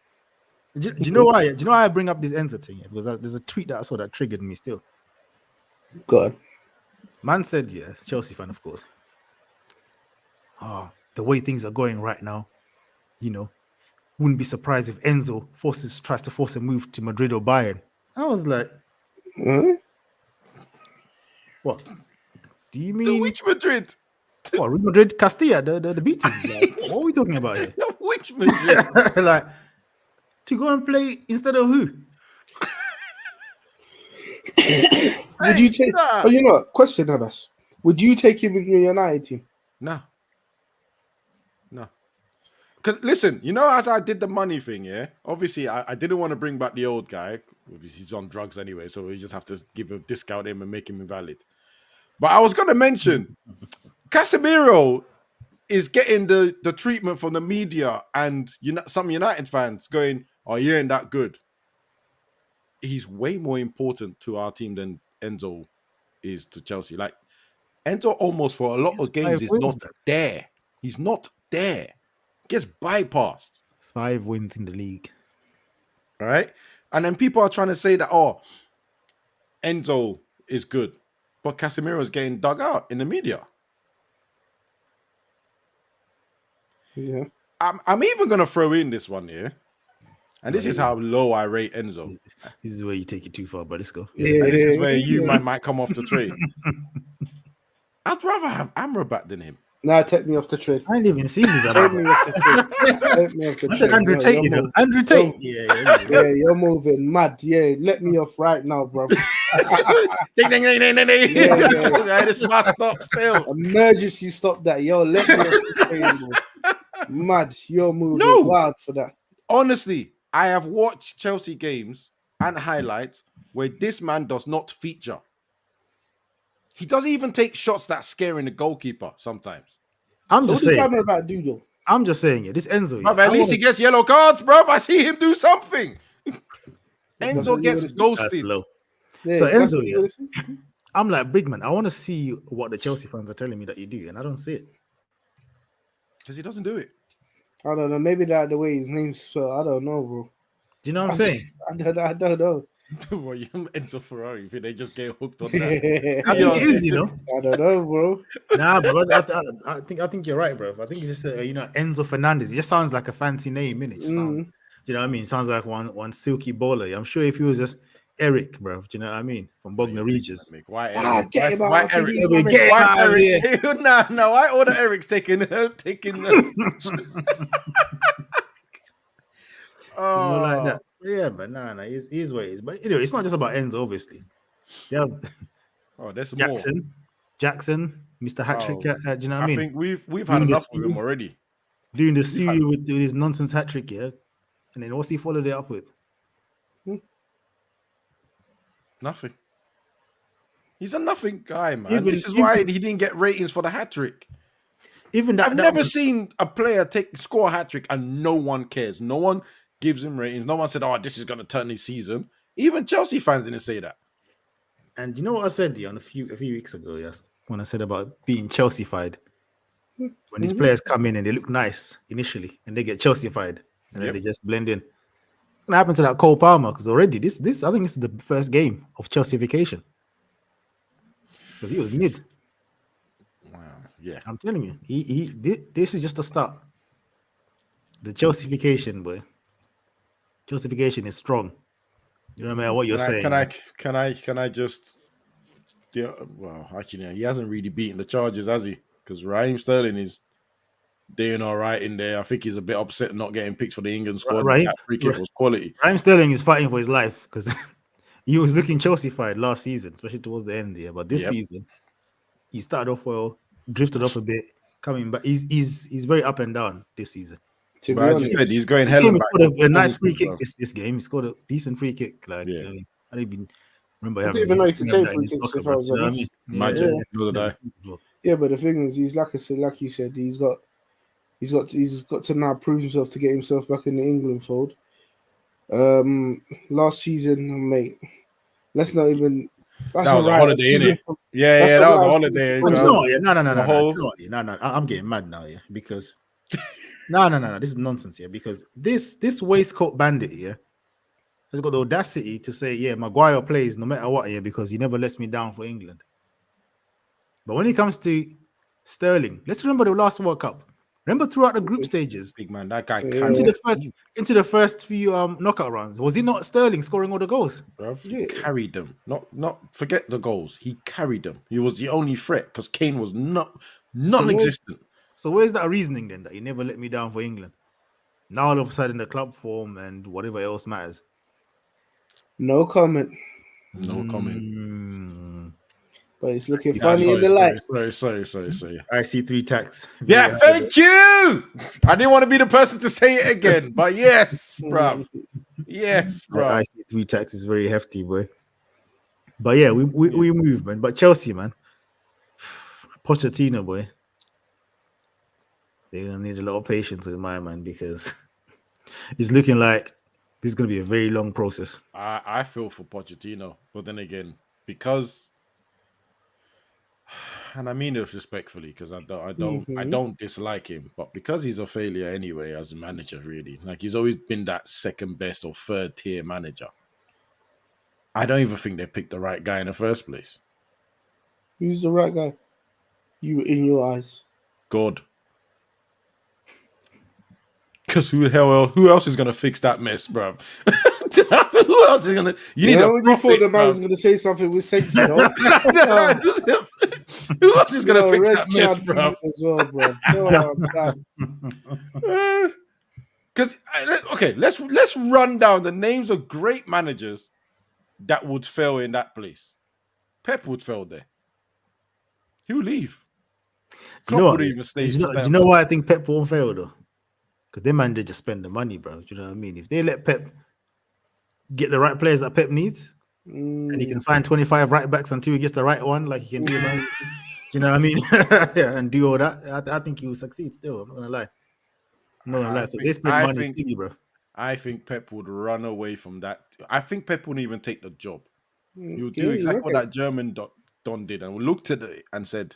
Do you know why? Do you know why I bring up this Enzo thing? Yeah? Because there's a tweet that I saw that triggered me still. God. Man said, yeah, Chelsea fan, of course. The way things are going right now, you know, wouldn't be surprised if Enzo tries to force a move to Madrid or Bayern. I was like, what? Do you mean to which Madrid? What, Real Madrid, Castilla, the B team? Like, what are we talking about here? Which Madrid? Like, to go and play instead of who? Would you take? Oh, you know what? Question, Abbas. Would you take him in your United team? No. Because listen, you know, as I did the money thing, yeah. Obviously, I didn't want to bring back the old guy. Obviously, he's on drugs anyway, so we just have to give a discount him and make him invalid. But I was going to mention, Casemiro is getting the treatment from the media and some United fans going, "Oh, you ain't that good." He's way more important to our team than Enzo is to Chelsea. Like Enzo, almost for a lot of games, is not there. He's not there. Gets bypassed. 5 wins in the league. All right. And then people are trying to say that, oh, Enzo is good, but Casemiro is getting dug out in the media. Yeah. I'm even going to throw in this one here. And this is how low I rate Enzo. This is where you take it too far, but let's go. Yeah, this is where you might come off the train. I'd rather have Amrabat than him. Nah, take me off the train. I ain't even seen this. Take me off the train. Take me off the I said train. Andrew Tate, you know. Andrew Tate. Yeah, you're moving mad. Yeah, let me off right now, bro. Ding. Yeah. This must stop still. Emergency stop that. Yo, let me off the train, bro. Mad, you're moving wild for that. Honestly, I have watched Chelsea games and highlights where this man does not feature. He doesn't even take shots that scaring the goalkeeper sometimes. I'm just saying. What are you talking about, Dudo? I'm just saying it. This Enzo. Bruv, at least he gets yellow cards, bro. I see him do something. Enzo gets ghosted. Yeah, so Enzo, yeah, I'm like, big man, I want to see what the Chelsea fans are telling me that you do, and I don't see it. Because he doesn't do it. I don't know. Maybe that the way his name's spelled. I don't know, bro. Do you know what I'm saying? I don't know. Well, you Enzo Ferrari, if they just get hooked on that. I think it is, you know. I don't know, bro. Nah, bro. I think you're right, bro. I think it's just Enzo Fernandez. It just sounds like a fancy name, innit? You know what I mean? Sounds like one silky baller. I'm sure if he was just Eric, bro. Do you know what I mean? From Bognor Regis. Why Eric? Why Eric? No. Why all the Erics taking the oh, like that. Yeah, but nah, he's what it is. But anyway, it's not just about Enzo, obviously. Yeah. There's Jackson, Mr. Hat-trick. Do you know what I mean? I think we've had enough of him already. Doing the studio with his nonsense hat-trick, yeah. And then what's he followed it up with? Nothing. He's a nothing guy, man. This is why he didn't get ratings for the hat-trick. I've never seen a player score a hat-trick and no one cares. No one gives him ratings. No one said, "Oh, this is going to turn his season." Even Chelsea fans didn't say that. And you know what I said a few weeks ago, yes, when I said about being Chelsea-fied. When these players come in and they look nice initially, and they get Chelsea-fied, and then they just blend in. gonna happen to that Cole Palmer because already this I think this is the first game of Chelseaification because he was mid. Wow. Yeah. I'm telling you, this is just the start. The Chelseaification, boy. Chelseaification is strong. You know what you're saying. Can I just? Yeah. Well, actually, he hasn't really beaten the Chargers, has he? Because Raheem Sterling is doing all right in there. I think he's a bit upset not getting picked for the England squad. Right. That free kick was quality. Raheem Sterling is fighting for his life because he was looking Chelsea-fied last season, especially towards the end there. But this season, he started off well, drifted off a bit, coming back. He's very up and down this season. But as you said, he's going this hell game. He back. scored a nice free kick. This game, he scored a decent free kick. Like I don't even remember. I didn't even know you could take free kicks if I was honest. Imagine. Yeah, but the thing is, he's like I said, like you said, he's got to now prove himself to get himself back in the England fold. Last season, mate, let's not even. That was a holiday, innit? Yeah, that was a holiday. No. I'm getting mad now, because no. This is nonsense, because this waistcoat bandit, has got the audacity to say, Maguire plays no matter what, because he never lets me down for England. But when it comes to Sterling, let's remember the last World Cup. Remember throughout the group stages, big man, that guy into the first few knockout rounds, was it not Sterling scoring all the goals? He carried them. Not forget the goals. He carried them. He was the only threat because Kane was non-existent. So where's that reasoning then that he never let me down for England? Now all of a sudden the club form and whatever else matters. No comment. But it's looking funny in the light. Sorry. I see 3 tacks. Yeah, thank you. I didn't want to be the person to say it again, but yes, bruv. Yes, bro. I see 3 tacks is very hefty, boy. But yeah, we move, man. But Chelsea, man. Pochettino, boy. They're gonna need a lot of patience with my man because it's looking like this is gonna be a very long process. I feel for Pochettino, but then again, because. And I mean this respectfully because I don't dislike him, but because he's a failure anyway as a manager, really, like he's always been that second best or third tier manager. I don't even think they picked the right guy in the first place. Who's the right guy? You in your eyes? God. Because who else is gonna fix that mess, bro? Who else is gonna? You thought the man was gonna say something with sense, you know? Who else is gonna fix that mess, bro? As well, bro. Because let's run down the names of great managers that would fail in that place. Pep would fail there. He would leave. Klopp would even stay. Do you know why I think Pep won't fail though? Because they man, they just spend the money, bro. Do you know what I mean? If they let Pep get the right players that Pep needs, and he can sign 25 right backs until he gets the right one, like he can do, you know what I mean? And do all that. I think he will succeed still. I'm not gonna lie. Because they spend money, steady, bro. I think Pep would run away from that. I think Pep wouldn't even take the job. He would do exactly what that German Don did and looked at it and said,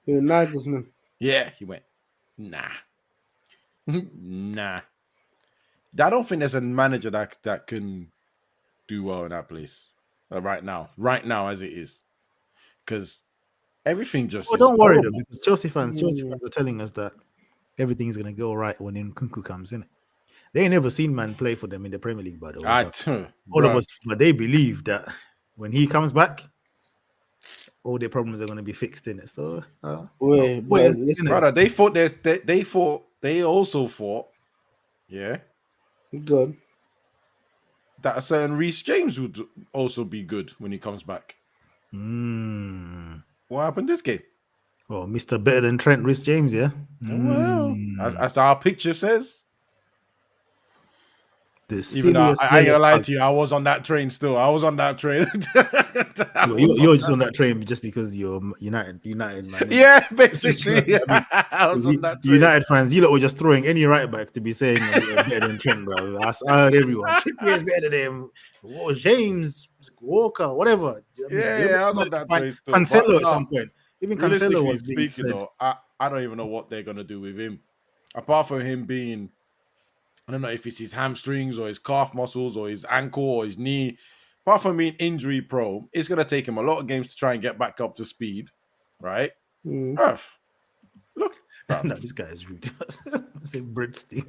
"You're Nagelsmann." Yeah, he went, nah. Nah. I don't think there's a manager that can do well in that place right now as it is. Because everything just... Well, don't worry though, because Chelsea fans are telling us that everything is going to go right when Nkunku comes in. They ain't never seen man play for them in the Premier League, by the way. All of us, but they believe that when he comes back, all their problems are going to be fixed in it. So, brother, they also thought, good, that a certain Reece James would also be good when he comes back. What happened this game? Well, Mr. Better than Trent, Reece James, yeah. Well, as our picture says. Even though I ain't gonna lie to you, I was on that train still. I was on that train. You're just on that train just because you're United, man. Yeah, basically. I was on that train. United fans, you lot were just throwing any right back to be saying better than Trent, bro. I heard everyone. Trippier is better than him. James, Walker, whatever. I was on that train still. Cancelo at some point. Even Cancelo was being speaking, though, I don't even know what they're gonna do with him. Apart from him being I don't know if it's his hamstrings or his calf muscles or his ankle or his knee. Apart from being injury prone, it's going to take him a lot of games to try and get back up to speed, right? Bruv, look, bruv. No, this guy is rude. Say breadstick.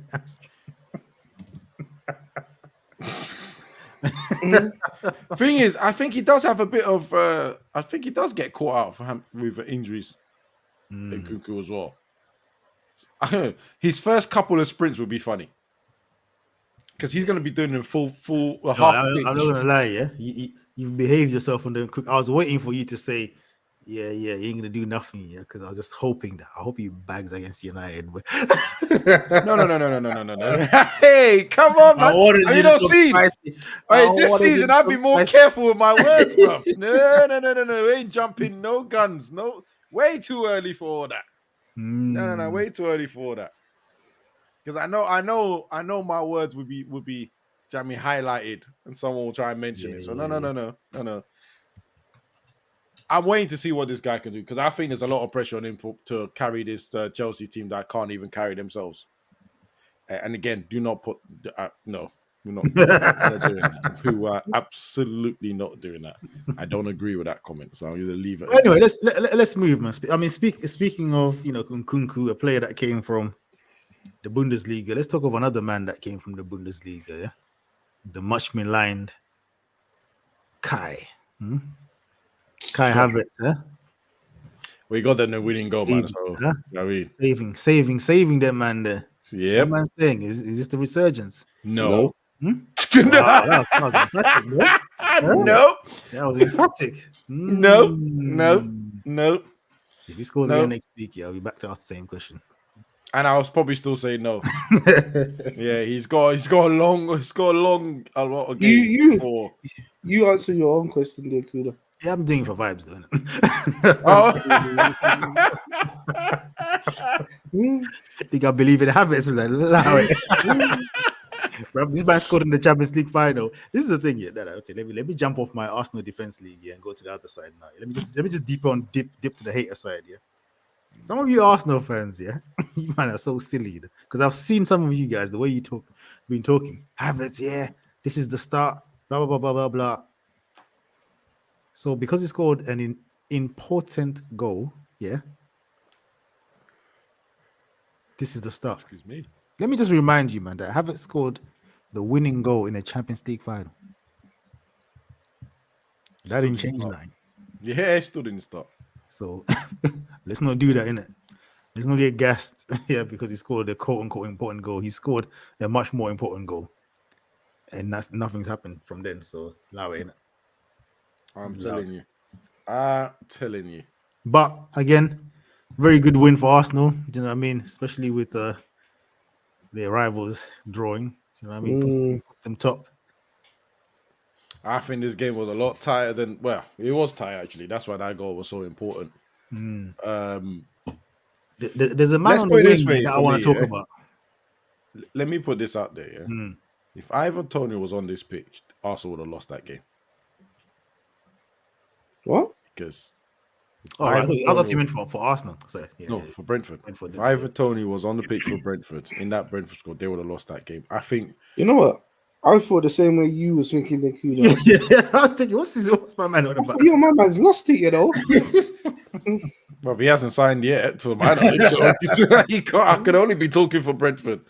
Thing is, I think he does have a bit of. I think he does get caught out for him with injuries in Kunku as well. His first couple of sprints would be funny because he's going to be doing them full half. I'm not gonna lie, yeah. You've behaved yourself on the quick. I was waiting for you to say, yeah, you ain't gonna do nothing, yeah, because I was just hoping that. I hope he bags against United. No. Hey, come on, man. You don't see. This season, I'll be more careful with my words, bro. No. We ain't jumping no guns. No, way too early for all that. No, way too early for all that. Because I know my words would be Jamie highlighted and someone will try and mention it. So no. I'm waiting to see what this guy can do because I think there's a lot of pressure on him to carry this Chelsea team that can't even carry themselves. And again, do not put no, we're not doing that. We are absolutely not doing that. I don't agree with that comment, so I'll either leave it. Anyway, let's move, man. I mean, speaking of Nkunku, a player that came from the Bundesliga. Let's talk of another man that came from the Bundesliga. Yeah, the much maligned Kai. Kai Havertz, huh? We got that winning goal, man. So I mean, saving that man there. Yeah, what man's saying is this the resurgence? No. Wow, that was emphatic, bro. No, that was emphatic. No. If he scores again next week, I'll be back to ask the same question. And I was probably still saying no. Yeah, he's got a lot of games. You answer your own question there, Kuda. Yeah, I'm doing it for vibes, though. Think I believe in habits, man. Bro, this man scored in the Champions League final. This is the thing, yeah. Okay, let me jump off my Arsenal defense league and go to the other side now. Let me just dip to the hater side, yeah. Some of you Arsenal fans, yeah, you man are so silly because I've seen some of you guys the way you been talking. Havertz, yeah, this is the start. Blah blah blah blah blah. So because he scored an important goal, yeah, this is the start. Excuse me. Let me just remind you, man, that Havertz scored the winning goal in a Champions League final. That didn't change nothing. Yeah, it still didn't start. So let's not do that, innit? Let's not get gassed, yeah, because he scored a quote-unquote important goal. He scored a much more important goal. And nothing's happened from then, so allow it, innit? I'm telling you. But again, very good win for Arsenal. You know what I mean? Especially with their rivals drawing. You know what I mean? Puts them top. I think this game was a lot tighter than. Well, it was tight actually. That's why that goal was so important. There's a man on the wing that I want to talk about. Let me put this out there. Yeah? If Ivan Toney was on this pitch, Arsenal would have lost that game. What? Because I thought you meant for Arsenal. Sorry. For Brentford. If Ivan Toney was on the pitch for Brentford in that Brentford squad, they would have lost that game. I think. You know what? I thought the same way you was thinking, Nikula. Yeah, I was thinking, what's my man on about? Yo, my man's lost it, you know. Well, he hasn't signed yet, to my knowledge. So I could only be talking for Brentford.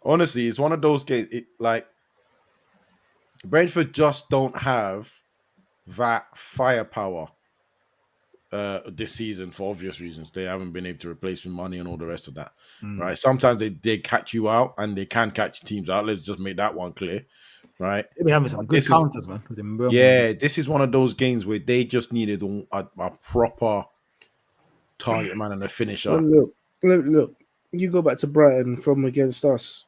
Honestly, it's one of those games. Brentford just don't have that firepower this season for obvious reasons. They haven't been able to replace with money and all the rest of that. Right? Sometimes they catch you out and they can catch teams out. Let's just make that one clear. Right? They've been having some good counters, man. Yeah, this is one of those games where they just needed a proper target man and a finisher. Well, look. You go back to Brighton from against us.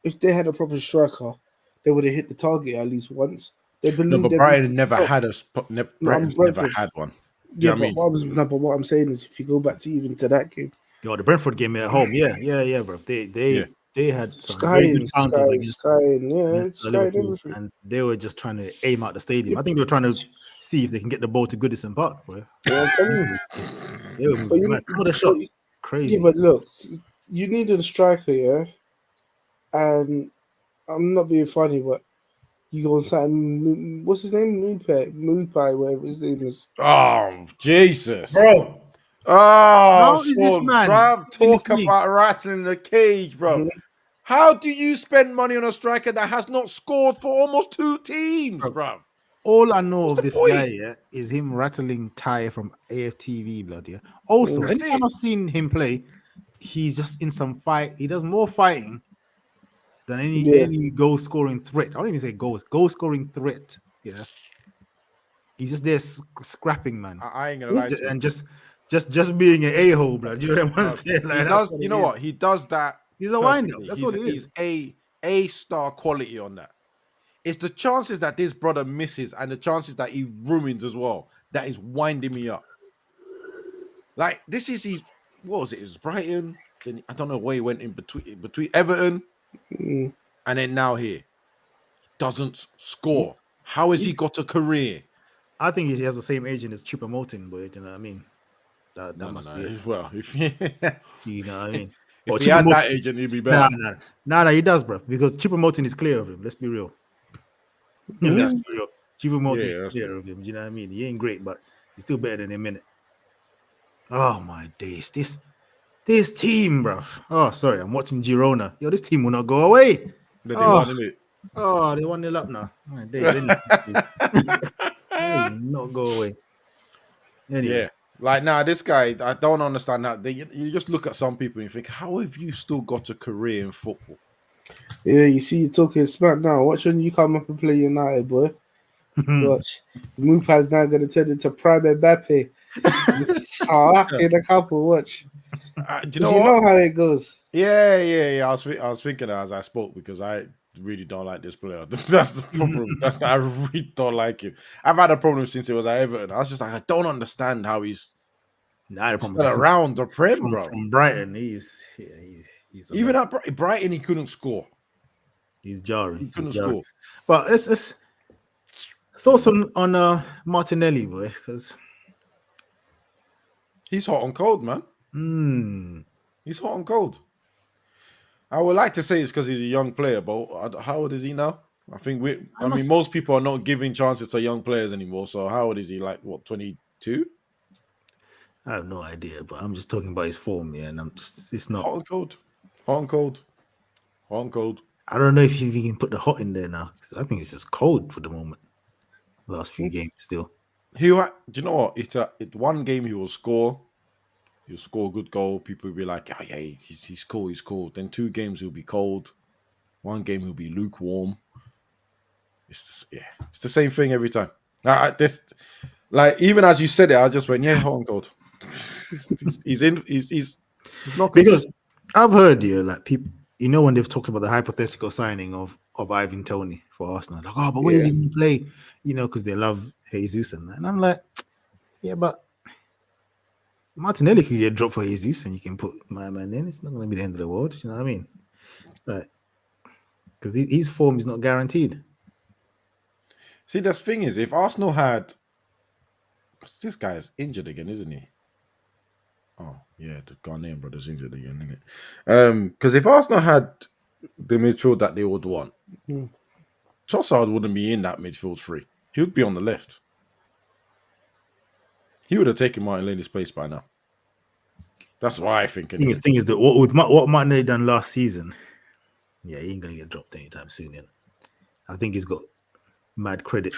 If they had a proper striker, they would have hit the target at least once. No, but Brighton never had never had one. Yeah, but what I'm saying is, if you go back to even to that game, the Brentford game at home, yeah, bro. They had some very good counters against Liverpool, and they were just trying to aim out the stadium. I think they were trying to see if they can get the ball to Goodison Park, bro. Yeah, they were moving mad. Some of the shots, crazy. Yeah, but look, you needed a striker, yeah. and I'm not being funny, but you go on something. What's his name? Moonpie, whatever his name is. Oh, Jesus. Bro, Oh, how is this Sean, man bruv, in this talk league? about rattling the cage, bro. Mhm. How do you spend money on a striker that has not scored for almost 2 teams, Bro. bruv? All I know What's of the this point? guy, yeah, is him rattling Ty from AFTV, blood. Yeah. Also, That's anytime it. I've seen him play, he's just in some fight. He does more fighting than any goal scoring threat. I don't even say goal scoring threat. Yeah. He's just there scrapping, man. I ain't gonna lie to you. And just being an a-hole, blood. You know what I'm No, saying? he Like, that's does. what You it know is. what? He does that. He's a wind up. Perfectly. That's what it is. He's a star quality on that. It's the chances that this brother misses and the chances that he ruins as well that is winding me up. Like this is his. What was it? It was Brighton. Then I don't know where he went in between Everton Mm. and then now here. Doesn't score. How has he got a career? I think he has the same agent as Choupo-Moting, boy. You know what I mean? That must be it. Well, if You know what I mean? if he had that agent, he'd be better. Nah, he does, bro. Because Choupo-Moting is clear of him. Let's be real. Let's be real. Choupo-Moting is clear of him. You know what I mean? He ain't great, but he's still better than him, innit? Oh my days, this team, bro. Oh, sorry, I'm watching Girona. Yo, this team will not go away. But they won, innit? Oh, they 1-0 up now. My days, they will not go away. Anyway. Yeah. Like now, this guy, I don't understand that. You just look at some people and you think, how have you still got a career in football? Yeah, you see, you talking smack now. Watch when you come up and play United, boy. Watch. Moonpie's now going to turn into Prime Mbappe. In a couple, watch. Do you know how it goes? Yeah. I was thinking as I spoke because I really don't like this player. That's the problem. I really don't like him. I've had a problem since he was at Everton. I was just like, I don't understand how he's still around the Prem, bro. From Brighton, he's even at Brighton, he couldn't score. He's jarring. He couldn't score. But let's thoughts on Martinelli, boy, because he's hot and cold, man. He's hot and cold. I would like to say it's because he's a young player, but how old is he now? I think most people are not giving chances to young players anymore. So how old is he? Like what, 22? I have no idea, but I'm just talking about his form, yeah. And it's not hot and cold. I don't know if you can put the hot in there now, because I think it's just cold for the moment. Last few games still. Do you know what? It's one game he will score. He'll score a good goal. People will be like, oh yeah, he's cool. Then 2 games he'll be cold. 1 game he'll be lukewarm. It's the same thing every time. Even as you said it, I just went, yeah, hot and cold. He's not because I've heard like people, when they've talked about the hypothetical signing of Ivan Toney for Arsenal, like, oh, but where is he going to play? Because they love Jesus and I'm like, yeah, but Martinelli could get dropped for Jesus and you can put my man in. It's not going to be the end of the world. You know what I mean? Like, because his form is not guaranteed. See, the thing is, if Arsenal had, because this guy is injured again, isn't he? Oh yeah, the Ghanaian brother's injured again, isn't it? Because if Arsenal had the midfield that they would want, Trossard wouldn't be in that midfield 3. He would be on the left. He would have taken Martinelli's place by now. That's what I think. Thing is that what Martinelli done last season, yeah, he ain't gonna get dropped anytime soon. I think he's got mad credit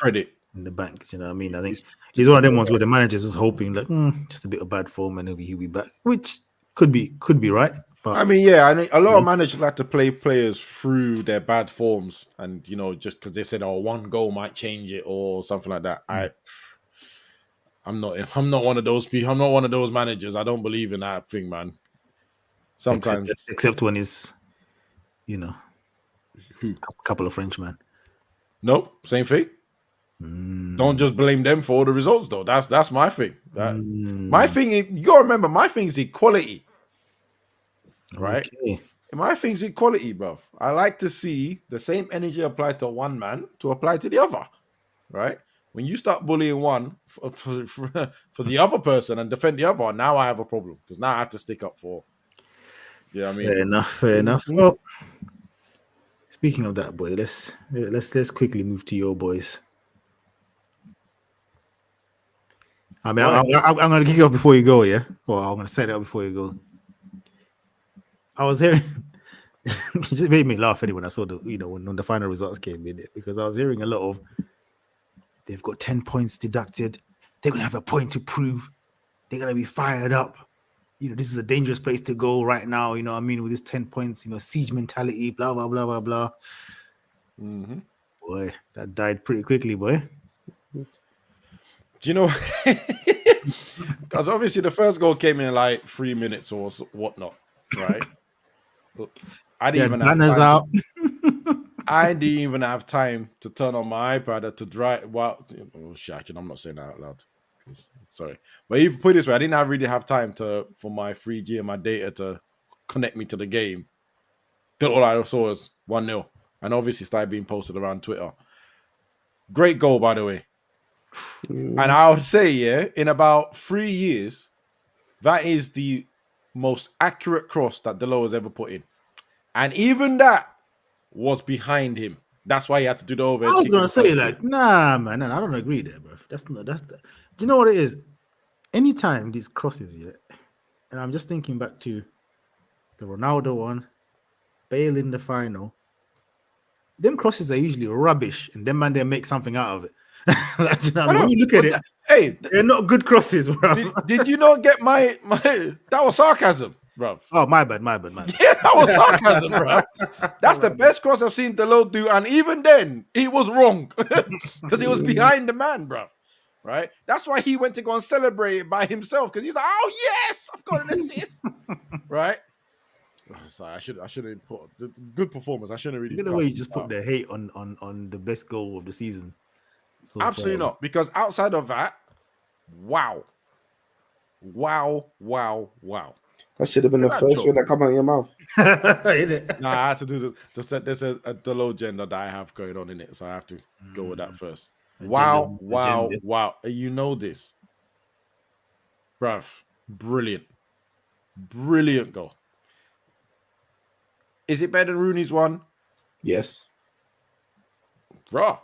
in the bank. You know what I mean? I think he's one of them ones where the manager's just hoping like just a bit of bad form and he'll be back, which could be right. But I mean, a lot of managers like to play players through their bad forms, and just because they said, "Oh, 1 goal might change it" or something like that. I'm not one of those people. I'm not one of those managers. I don't believe in that thing, man. Sometimes, except when it's, a couple of Frenchmen. Nope, same thing. Don't just blame them for all the results, though. That's my thing. My thing, you gotta remember, my thing is equality, right? Okay. My thing's equality, bro. I like to see the same energy applied to one man to apply to the other, right? When you start bullying one for the other person and defend the other, now I have a problem because now I have to stick up for. You know what I mean? Fair enough. Well, Speaking of that, boy, let's quickly move to your boys. I mean, I'm going to kick it off before you go, yeah? Or I'm going to set it up before you go. I was hearing, it just made me laugh anyway when I saw when the final results came in, because I was hearing a lot of, they've got 10 points deducted. They're going to have a point to prove. They're going to be fired up. This is a dangerous place to go right now. You know what I mean? With this 10 points, siege mentality, blah, blah, blah, blah, blah. Mm-hmm. Boy, that died pretty quickly, boy. Do you know? Because obviously the first goal came in like 3 minutes or whatnot, right? I didn't even have time. I didn't even have time to turn on my iPad to drive. Well, I'm not saying that out loud. Sorry, but even put it this way, I didn't really have time for my 3G and my data to connect me to the game. All I saw was 1-0, and obviously started being posted around Twitter. Great goal, by the way. And I would say, in about 3 years, that is the most accurate cross that Delo has ever put in, and even that was behind him. That's why he had to do the overhead. I was gonna say nah, man, I don't agree there, bro. Do you know what it is? Anytime these crosses, and I'm just thinking back to the Ronaldo one, Bale in the final. Them crosses are usually rubbish, and then they make something out of it. When you look at it, they're not good crosses, bro. Did you not get my? That was sarcasm, bro. Oh, my bad. Yeah, that was sarcasm, bro. That's the best cross I've seen Delo do, and even then, he was wrong because he was behind the man, bro. Right? That's why he went to go and celebrate it by himself, because he's like, "Oh yes, I've got an assist." Right? Oh, sorry, I should have put good performance. I shouldn't really. Look at the way you just put the hate on the best goal of the season. So absolutely not, because outside of that, wow. That should have been the first one that come out of your mouth. Nah, I had to do there's a Delo gender that I have going on in it, so I have to go with that first. Wow. You know this. Bruv, brilliant goal. Is it better than Rooney's one? Yes. Bruh.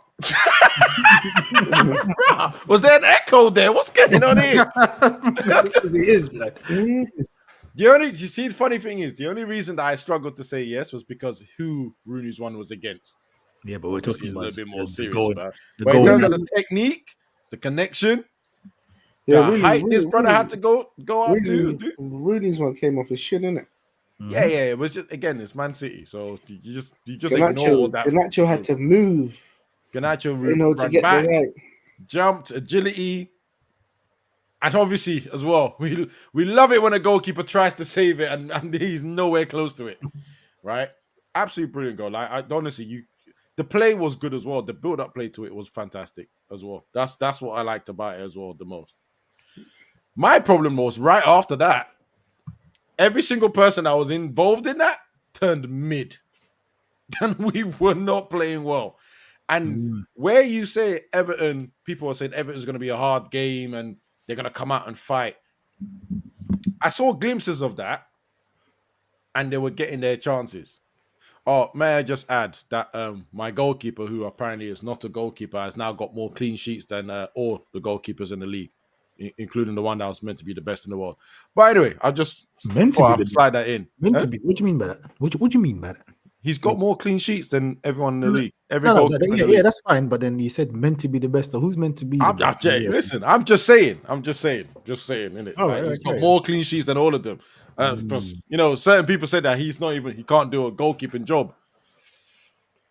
Was there an echo there? What's going on here? It is, blood. You see, the funny thing is, the only reason that I struggled to say yes was because who Rooney's one was against. Yeah, but we're talking about a little bit more serious. The but in terms of the technique, the connection, the height this brother had to go up to. Rooney's one came off his shit, innit? Mm-hmm. Yeah. It was just, again, it's Man City, so you just ignore that. Gernacho had to move. Gernacho to get back, the right. Jumped, agility, and obviously as well, we love it when a goalkeeper tries to save it and he's nowhere close to it. Right? Absolutely brilliant goal. Like, honestly, the play was good as well. The build-up play to it was fantastic as well. That's what I liked about it as well the most. My problem was right after that, every single person that was involved in that turned mid. And we were not playing well. And where you say Everton, people are saying Everton's going to be a hard game and they're going to come out and fight. I saw glimpses of that and they were getting their chances. Oh, may I just add that my goalkeeper, who apparently is not a goalkeeper, has now got more clean sheets than all the goalkeepers in the league, including the one that was meant to be the best in the world. But anyway, I'll just slide that in. Meant to be. What do you mean by that? What do you mean by that? He's got more clean sheets than everyone in the league. Yeah, that's fine. But then you said meant to be the best. So who's meant to be? Listen, I'm just saying, innit? Right, he's got more clean sheets than all of them. Because, certain people say that he can't do a goalkeeping job.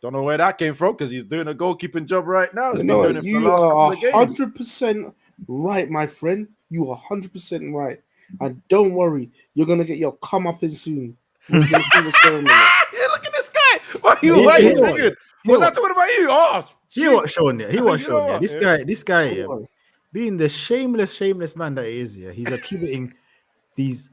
Don't know where that came from, because he's doing a goalkeeping job right now. He's been doing it for the last couple of games. 100% right, my friend. You are 100% right. And don't worry, you're gonna get your comeuppance soon. Look at this guy. Why are you triggered? Was that talking about you? Oh, he was showing it. This guy, being the shameless man that he is, he's attributing these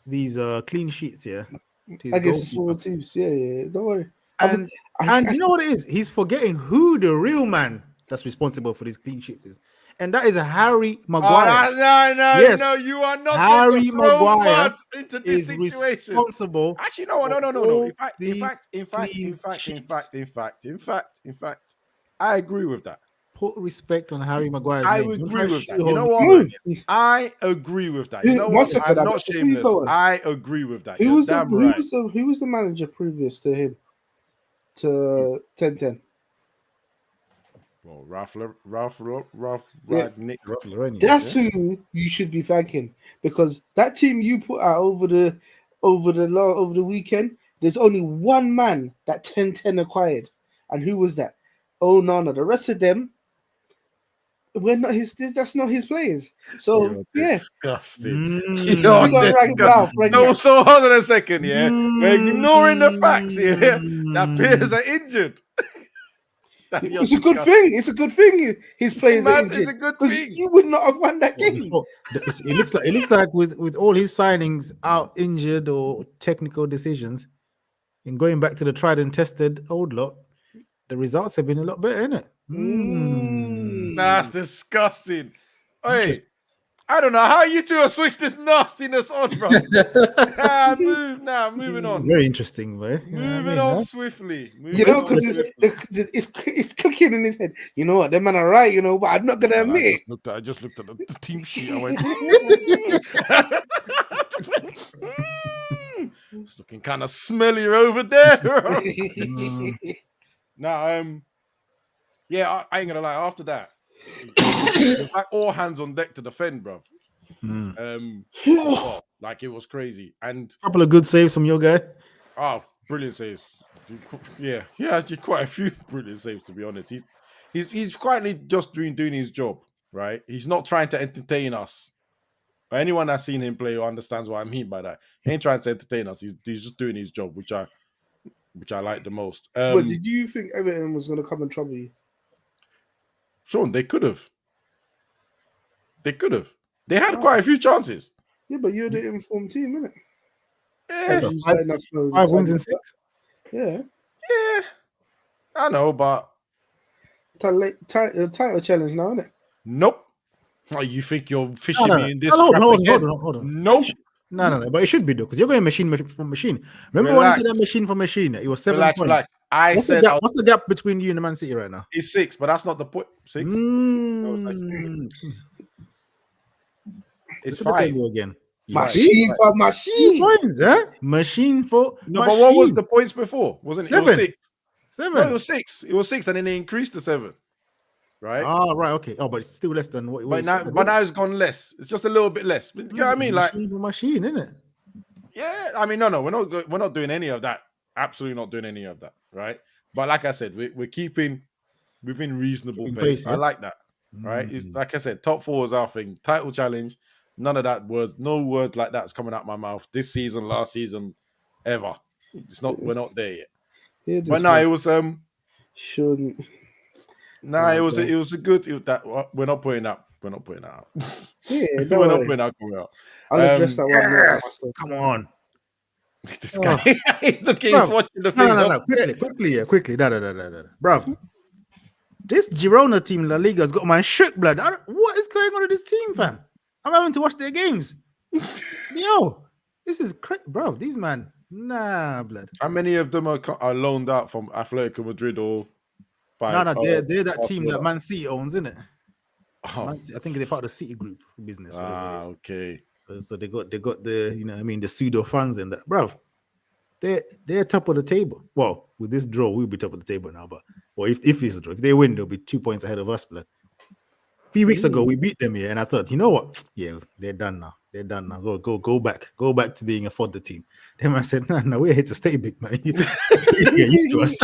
clean sheets, against the small teams. Yeah. Don't worry. And you know what it is? He's forgetting who the real man that's responsible for these clean sheets is. and that is Harry Oh, Maguire. no, Yes. you are not Harry going to throw Maguire mud into this is situation. responsible. Actually, no. all In fact, I agree with that. Put respect on Harry Maguire's I name. Don't agree try with that. You shoehorn know me what? in. I agree with that. You know One what? second, I'm I not got the FIFA shameless. one. I agree with that. Who You're was damn right. who was the manager previous to him? To 10-10. Well, Ralph Yeah. Ragnick. That's who you should be thanking, because that team you put out over the weekend, there's only one man that 10-10 acquired, and who was that? Oh no, the rest of them, we're not his. That's not his players. So You're yeah, disgusting. we got rank Ralph. So hold on a second, yeah. We're ignoring the facts here that players are injured. It's a good thing. It's a good thing his players are injured. It's a good because thing. you would not have won that game. It looks like with all his signings out injured or technical decisions, and going back to the tried and tested old lot, the results have been a lot better, isn't it? That's disgusting. Hey, I don't know how you two have switched this nastiness on, bro. Moving on. Very interesting, man. Moving on swiftly. Because it's cooking in his head. You know what? Them man are right, but I'm not gonna admit it. I just looked at the team sheet. I went, it's looking kind of smelly over there. Yeah, I ain't gonna lie. After that, it was like all hands on deck to defend, bro. Like it was crazy, and a couple of good saves from your guy. Oh, brilliant saves! Yeah, actually quite a few brilliant saves, to be honest. He's quietly just doing his job, right? He's not trying to entertain us. Anyone that's seen him play understands what I mean by that. He ain't trying to entertain us. He's just doing his job, which I like the most. But did you think Everton was gonna come and trouble you? Sean, they could have. They had quite a few chances. Yeah, but you're the informed team, innit? Yeah. 5 wins in 6. Yeah. I know, but title challenge now, innit? Nope. Oh, you think you're fishing me in this? Hold on. Nope. No. But it should be though, because you're going machine for machine. Remember when you said that machine for machine? It was 7 points. Relax. What's the gap between you and the Man City right now? It's 6, but that's not the point. 6. It's 5 again. Machine for machine. 2 points, eh? Machine for no, machine. but what was the points before? Wasn't it? 7. It was 6. 7. No, it was 6. It was 6, and then they increased to 7. Right? Oh, right, okay. Oh, but it's still less than what it was. But now it's gone less. It's just a little bit less. You know what I mean? Like machine, isn't it? Yeah, I mean, no, we're not doing any of that. Absolutely not doing any of that, right? But like I said, we're keeping within reasonable pace. I like that, right? It's, like I said, top 4 is our thing. Title challenge, none of that words, no words like that's coming out my mouth this season, last season, ever. It's not. We're not there yet. But no, it was shouldn't. No, it was a good. We're not putting that. We're not putting that out. Yeah, we're not putting that out. I'll address that one. Yes, come on. This guy, he's watching the thing. No. Quickly. No. Bro, this Girona team in La Liga has got my shook blood. What is going on with this team, fam? I'm having to watch their games. Yo, this is crazy, bro. These man, nah, blood. How many of them are loaned out from Atletico Madrid or? No, they're that team that Man City owns, isn't it? Oh. I think they're part of the City Group business. Okay. So they got the the pseudo fans and that, bro. They're top of the table. Well, with this draw, we'll be top of the table now. But if it's a draw, if they win, they'll be 2 points ahead of us, blood. A few weeks ago, we beat them here, and I thought, you know what? Yeah, they're done now. Go back to being a fodder team. Then I said, no, we're here to stay, big man. Get used to us.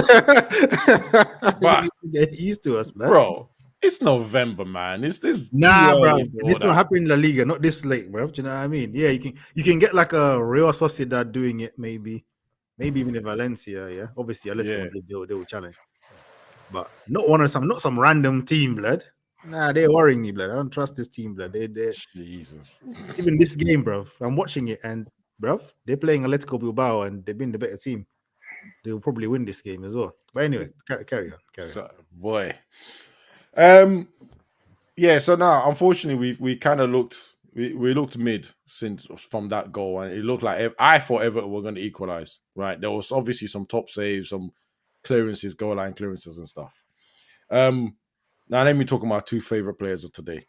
Get used to us, man. Bro, it's November, man. It's this. Bro. This don't happen in La Liga, not this late, bro. Do you know what I mean? Yeah, you can get like a Real Sociedad doing it, maybe even in Valencia. Yeah, obviously, they will challenge, but not some random team, blood. Nah, they're worrying me, blood. I don't trust this team, blood. They Jesus. Even this game, bro. I'm watching it, and bro, they're playing Atletico Bilbao, and they've been the better team. They will probably win this game as well. But anyway, carry on. So, boy, Yeah, so now unfortunately we kind of looked we looked mid since from that goal, and it looked like I thought Everton were going to equalize. Right, there was obviously some top saves, some clearances, goal line clearances, and stuff. Now let me talk about 2 favorite players of today.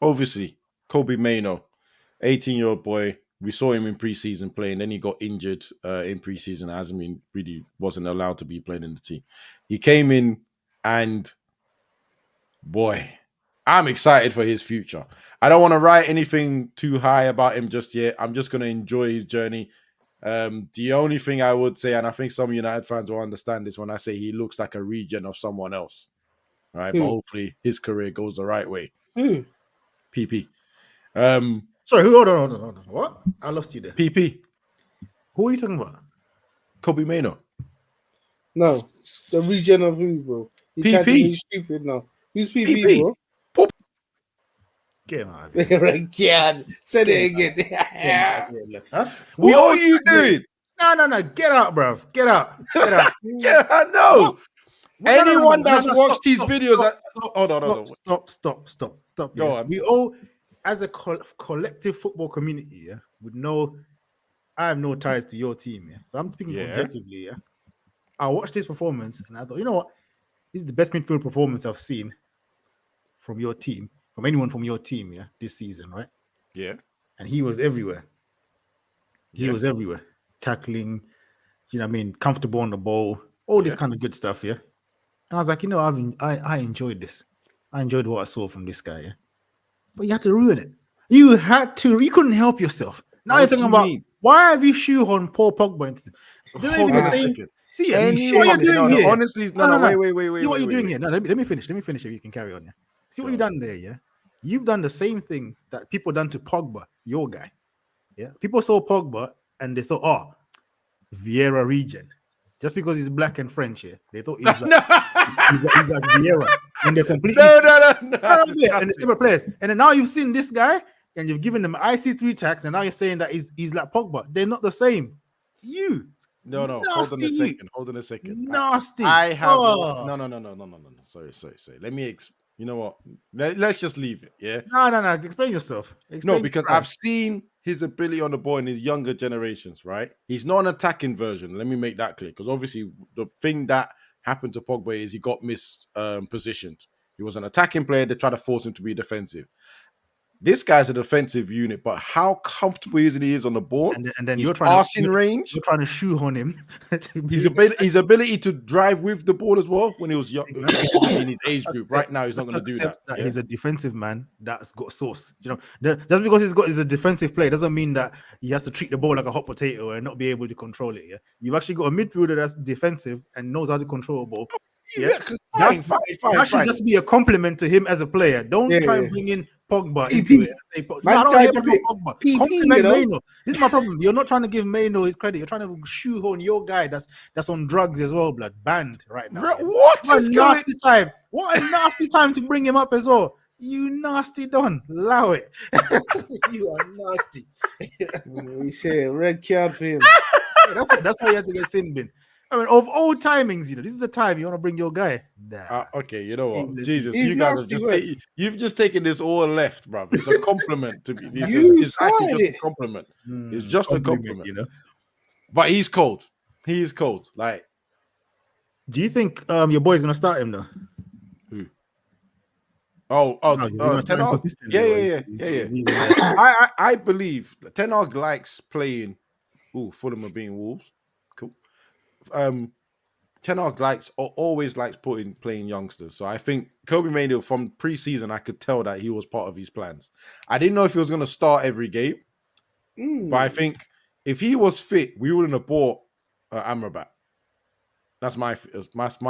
Obviously, Kobe Mainoo, 18-year-old boy. We saw him in preseason playing. Then he got injured in preseason. Hasn't been really wasn't allowed to be playing in the team. He came in and boy, I'm excited for his future. I don't want to write anything too high about him just yet. I'm just going to enjoy his journey. The only thing I would say, and I think some United fans will understand this when I say he looks like a regen of someone else, right? But hopefully his career goes the right way. PP. Sorry, hold on. What? I lost you there. PP. Who are you talking about? Kobe Mainoo. No, the regen of who, bro? He's stupid now. Who's PP, bro? Get him out of here. Again. Say it again. Huh? What are you doing? No. Get out, bro. Get out. Yeah, I know. Anyone that's watched his videos... Stop. Go on. We all, as a collective football community, would know I have no ties to your team. So I'm speaking objectively. I watched this performance and I thought, you know what? This is the best midfield performance I've seen from your team, from anyone from your team, this season, right? Yeah. And he was everywhere. He was everywhere. Tackling, comfortable on the ball, all this kind of good stuff, And I was like, I enjoyed this. I enjoyed what I saw from this guy, But you had to ruin it. You couldn't help yourself. Now you're talking about why have you shoehorned Paul Pogba into Hold on a second. See, what you're doing here. Honestly, wait. See what you're doing here. No, let me finish. Let me finish if you can carry on. See what you've done there, You've done the same thing that people done to Pogba, your guy. People saw Pogba and they thought, oh, Vieira regen. Just because he's black and French, they thought he's like Vieira. And they're completely no. And the similar players. And then now you've seen this guy and you've given them IC3 tax, and now you're saying that he's like Pogba. They're not the same. No. Hold on a second. Nasty. I have no. Sorry. Let me you know what? Let's just leave it. Yeah. No. Explain yourself. Because I've seen his ability on the ball in his younger generations, right? He's not an attacking version. Let me make that clear. Because obviously the thing that happened to Pogba is he got mispositioned. He was an attacking player. They tried to force him to be defensive. This guy's a defensive unit, but how comfortable he is on the ball, and then you're passing range. You're trying to shoehorn him. His ability to drive with the ball as well when he was young, in his age group. Right now, he's not going to do that. He's a defensive man that's got sauce. Just because he's a defensive player doesn't mean that he has to treat the ball like a hot potato and not be able to control it. You've actually got a midfielder that's defensive and knows how to control the ball. Fine. That should just be a compliment to him as a player. Don't try and bring in Pogba into it. I don't care about Pogba. Compliment Mainoo. This is my problem. You're not trying to give Mainoo his credit. You're trying to shoehorn your guy that's on drugs as well, blood. Banned right now. What a nasty time to bring him up as well. You nasty don. Allow it. You are nasty. We say red card for him. That's why you had to get sin bin. I mean, of all timings, this is the time you want to bring your guy. Okay, you know what? Jesus, you guys you've just taken this all left, bro. It's a compliment to me. It's actually just a compliment. It's just a compliment, But he's cold. He is cold. Like, do you think your boy's gonna start him though? Who? Ten Hag. Yeah. I believe Ten Hag likes playing. Fulham are being Wolves. Cool. Ten Hag always likes playing youngsters. So I think Kobe Mainoo from pre-season, I could tell that he was part of his plans. I didn't know if he was going to start every game, but I think if he was fit, we wouldn't have bought Amrabat. That's my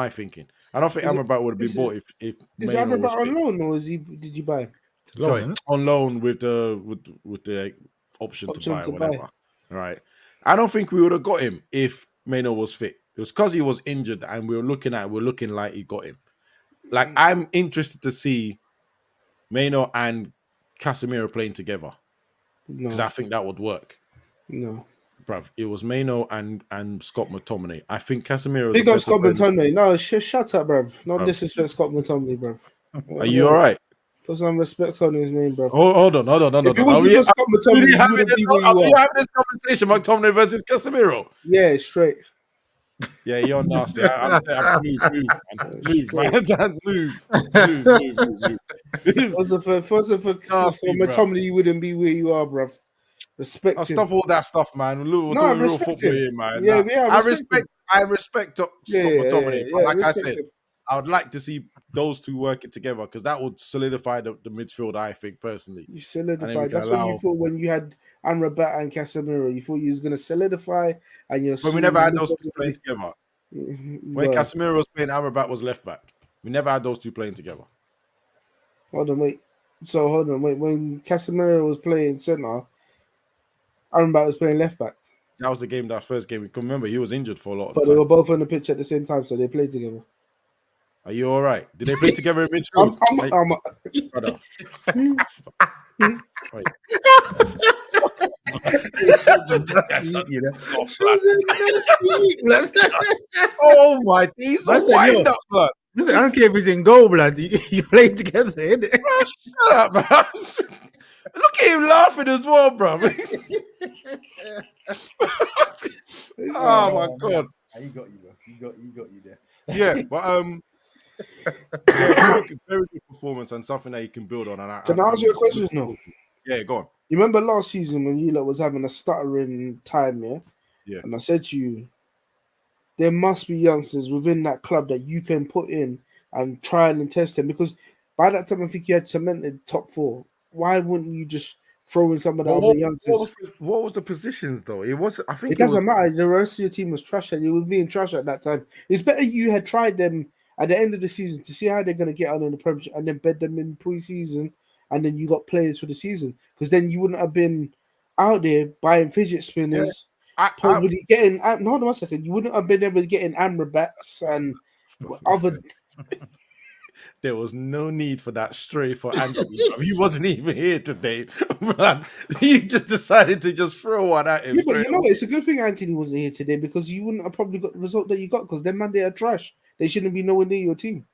thinking. I don't think Amrabat would have been bought if is Amrabat on loan or did you buy him? Sorry, on loan with the option to buy whatever. All right. I don't think we would have got him if Mainoo was fit. It was because he was injured and we're looking like he got him. Like, I'm interested to see Mainoo and Casemiro playing together. Because I think that would work. No. Bruv, it was Mainoo and Scott McTominay. I think Casemiro... Big up Scott McTominay. No, shut up, bruv. Not disrespect Scott McTominay, bruv. Are you all right? Put some respect on his name, bro. Hold on. If it wasn't for Scott McTominay, you wouldn't be where you Are we are. having this conversation, McTominay versus Casemiro? Yeah, straight. Yeah, you're nasty. I'm move, man. Move. First for Nasty, bro. McTominay, you wouldn't be where you are, bro. Respect I'll him. stop all that stuff, man. We're talking real football here, man. Yeah, I respect Scott McTominay. Yeah, like I said, him. I would like to see those two working together because that would solidify the midfield, I think, personally. You solidified. That's what you thought when you had Amrabat and Casemiro. You thought you was going to solidify, and you're. But we never had those two playing together. When Casemiro was playing, Amrabat was left back. We never had those two playing together. Hold on, wait. When Casemiro was playing centre, Amrabat was playing left back. That was that first game. We can remember he was injured for a lot of But time. they were both on the pitch at the same time, so they played together. Are you all right? Did they play together in midfield? Oh my, these are wind up, blood. Listen, I don't care if he's in goal, blood. You play together, innit? Bro, shut up, man. Look at him laughing as well, bro. Oh my god. He got you, bro. He got you there. Yeah, but very good performance and something that you can build on. Can I ask you a question? No. Yeah, go on. You remember last season when you was having a stuttering time, yeah? Yeah. And I said to you, there must be youngsters within that club that you can put in and trial and test them, because by that time I think you had cemented top 4. Why wouldn't you just throw in some of the other youngsters? What was the positions though? It doesn't matter. The rest of your team was trash, and you were being trash at that time. It's better you had tried them at the end of the season to see how they're going to get on in the Premiership, and then bed them in pre-season, and then you got players for the season, because then you wouldn't have been out there buying fidget spinners. Probably getting hold on 1 second. You wouldn't have been able to get in Amrabats and other. There was no need for that stray for Anthony. He wasn't even here today. Man, you just decided to just throw one at him. Yeah, but you know what? It's a good thing Anthony wasn't here today, because you wouldn't have probably got the result that you got, because them man, they are trash. They shouldn't be nowhere near your team.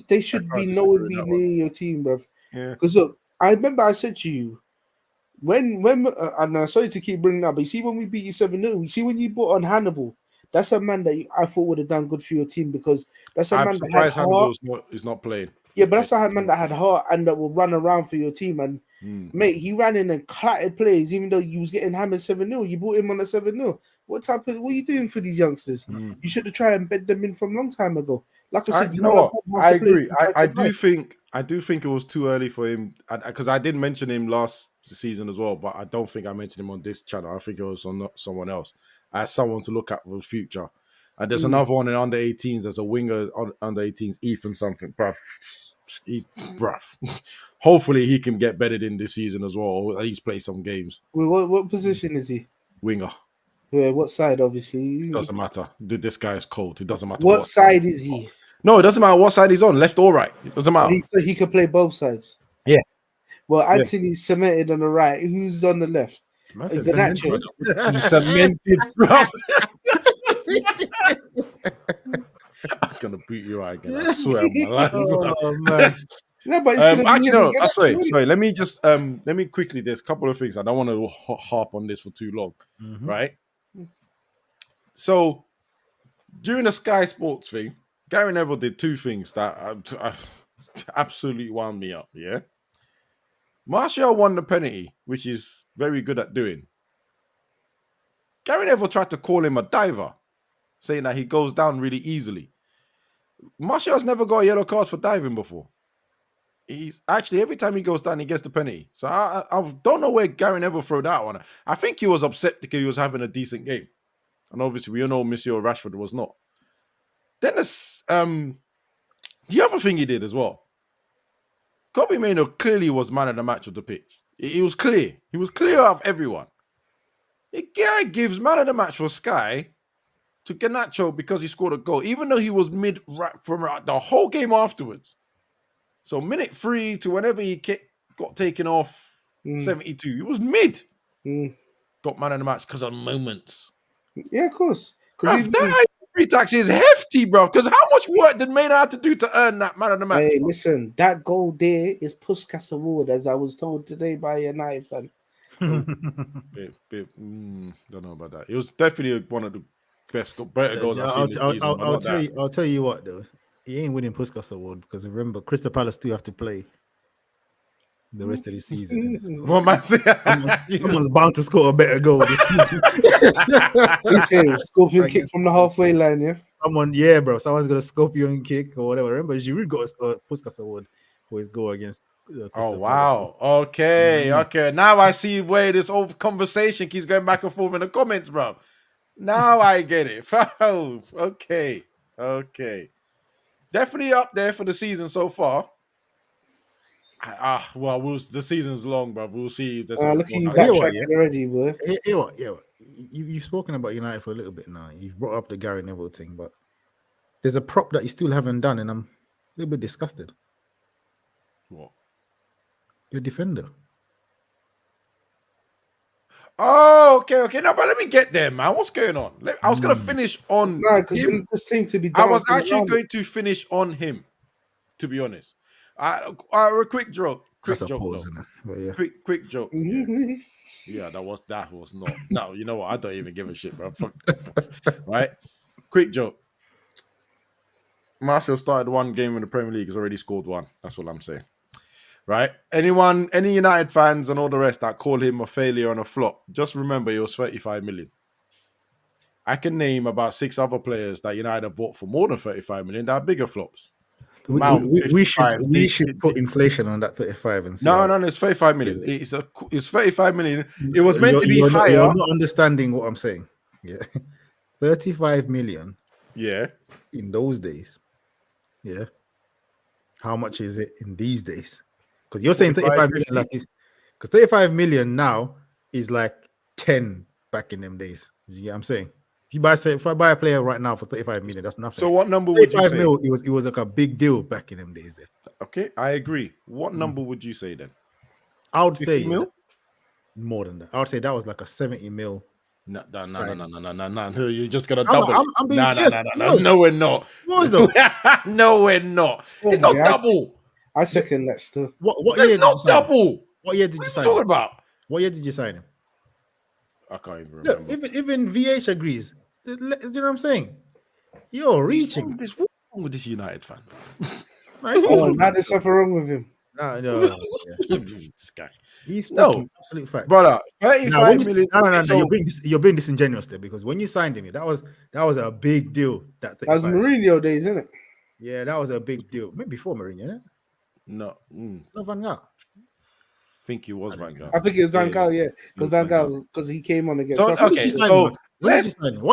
They should be nowhere near your team, bruv. Yeah. Because look, I remember I said to you, when and I'm sorry to keep bringing it up, but you see when we beat you 7-0, you see when you brought on Hannibal, that's a man that I thought would have done good for your team, because that's a man that had heart. Is not playing. Yeah, but that's a man that had heart and that will run around for your team. And mate, he ran in and clattered plays, even though you was getting hammered 7-0. You brought him on a 7-0. What are you doing for these youngsters? You should have tried and bed them in from a long time ago. Like I said, you know what? I agree. I do think it was too early for him, because I did mention him last season as well, but I don't think I mentioned him on this channel. I think it was on someone else as someone to look at for the future. And there's another one in under 18s as a winger on under 18s, Ethan something, bruv. Hopefully he can get bedded in this season as well, or at least play some games. What position is he? Winger. Yeah, what side? Obviously, doesn't matter. Dude, this guy is cold. It doesn't matter. What side is he? No, it doesn't matter what side he's on, left or right. It doesn't matter. He could play both sides. Yeah. Well, Anthony's cemented on the right. Who's on the left? Cemented, bro. I'm gonna beat you out again. I swear, man. Man. No, but it's sorry. Let me quickly. There's a couple of things. I don't want to harp on this for too long, right? So during the Sky Sports thing, Gary Neville did two things that absolutely wound me up. Yeah, Martial won the penalty, which is very good at doing. Gary Neville tried to call him a diver, saying that he goes down really easily. Martial's never got a yellow card for diving before. He's actually, every time he goes down, he gets the penalty. So I don't know where Gary Neville threw that one. I think he was upset because he was having a decent game. And obviously, we all know Monsieur Rashford was not. Then the other thing he did as well. Kobe Mainoo clearly was man of the match of the pitch. He was clear. He was clear of everyone. The guy gives man of the match for Sky to Gernacho because he scored a goal, even though he was mid from the whole game afterwards. So minute 3 to whenever he got taken off, 72, he was mid. Got man of the match because of moments. Yeah, of course. That pre-tax is hefty, bro. Because how much work did Maynard have to do to earn that man of the match? Hey, bro? listen, that goal there is Puskas Award, as I was told today by a United fan. Don't know about that. It was definitely one of the better goals I've seen this season. I'll tell you what though, he ain't winning Puskas Award because remember Crystal Palace still have to play the rest of the season. What man say? Someone's bound to score a better goal this season. He's saying scorpion kick from the halfway line, yeah. Someone's gonna scorpion kick or whatever. Remember, Giroud got a Puskas Award for his goal against. Oh wow! Okay. Now I see where this whole conversation keeps going back and forth in the comments, bro. Now I get it. Oh, okay. Definitely up there for the season so far. The season's long, bro. We'll see. Look at you backtracking already, boy. You've spoken about United for a little bit now. You've brought up the Gary Neville thing, but there's a prop that you still haven't done, and I'm a little bit disgusted. What? Your defender. Oh, okay. No, but let me get there, man. What's going on? I was going to finish on because him. it just seemed to be. I was actually going to finish on him, to be honest. A quick joke. Quick joke. Pause, yeah. Quick joke. Yeah, that was not. No, you know what? I don't even give a shit, bro. Right? Quick joke. Martial started one game in the Premier League. He's already scored one. That's what I'm saying. Right? Any United fans and all the rest that call him a failure and a flop, just remember he was 35 million. I can name about 6 other players that United have bought for more than 35 million that are bigger flops. We should put inflation on that 35 and see. No, it's 35 million. It's 35 million. It was meant to be higher. You're not understanding what I'm saying. Yeah. 35 million. Yeah. In those days. Yeah. How much is it in these days? Because you're saying 35 million like is because 35 million now is like 10 back in them days. You get what I'm saying? If I buy a player right now for 35 million, that's nothing. So what number would you say? 35 mil, it was like a big deal back in them days there. Okay, I agree. What number would you say then? I would say mil? More than that. I would say that was like a 70 mil. No. You're just gonna double it. No, we're not. Was though? No, we're not. It's not double. I second that still. What year? It's not double. What year did you sign him? What are you talking about? What year did you sign him? I can't even remember. Look, even VH agrees. You know what I'm saying? You're reaching. What's wrong with this United fan? Now there's something wrong with him. No. This guy. He's absolute fact, brother. 35 million. No. You're being disingenuous there because when you signed him, that was a big deal. That was Mourinho days, isn't it? Yeah, that was a big deal. Maybe before Mourinho, isn't it? No. Not Van Gaal. I think he was Van Gaal. I think it was Van Gaal, yeah. Because Van Gaal, because he came on against. What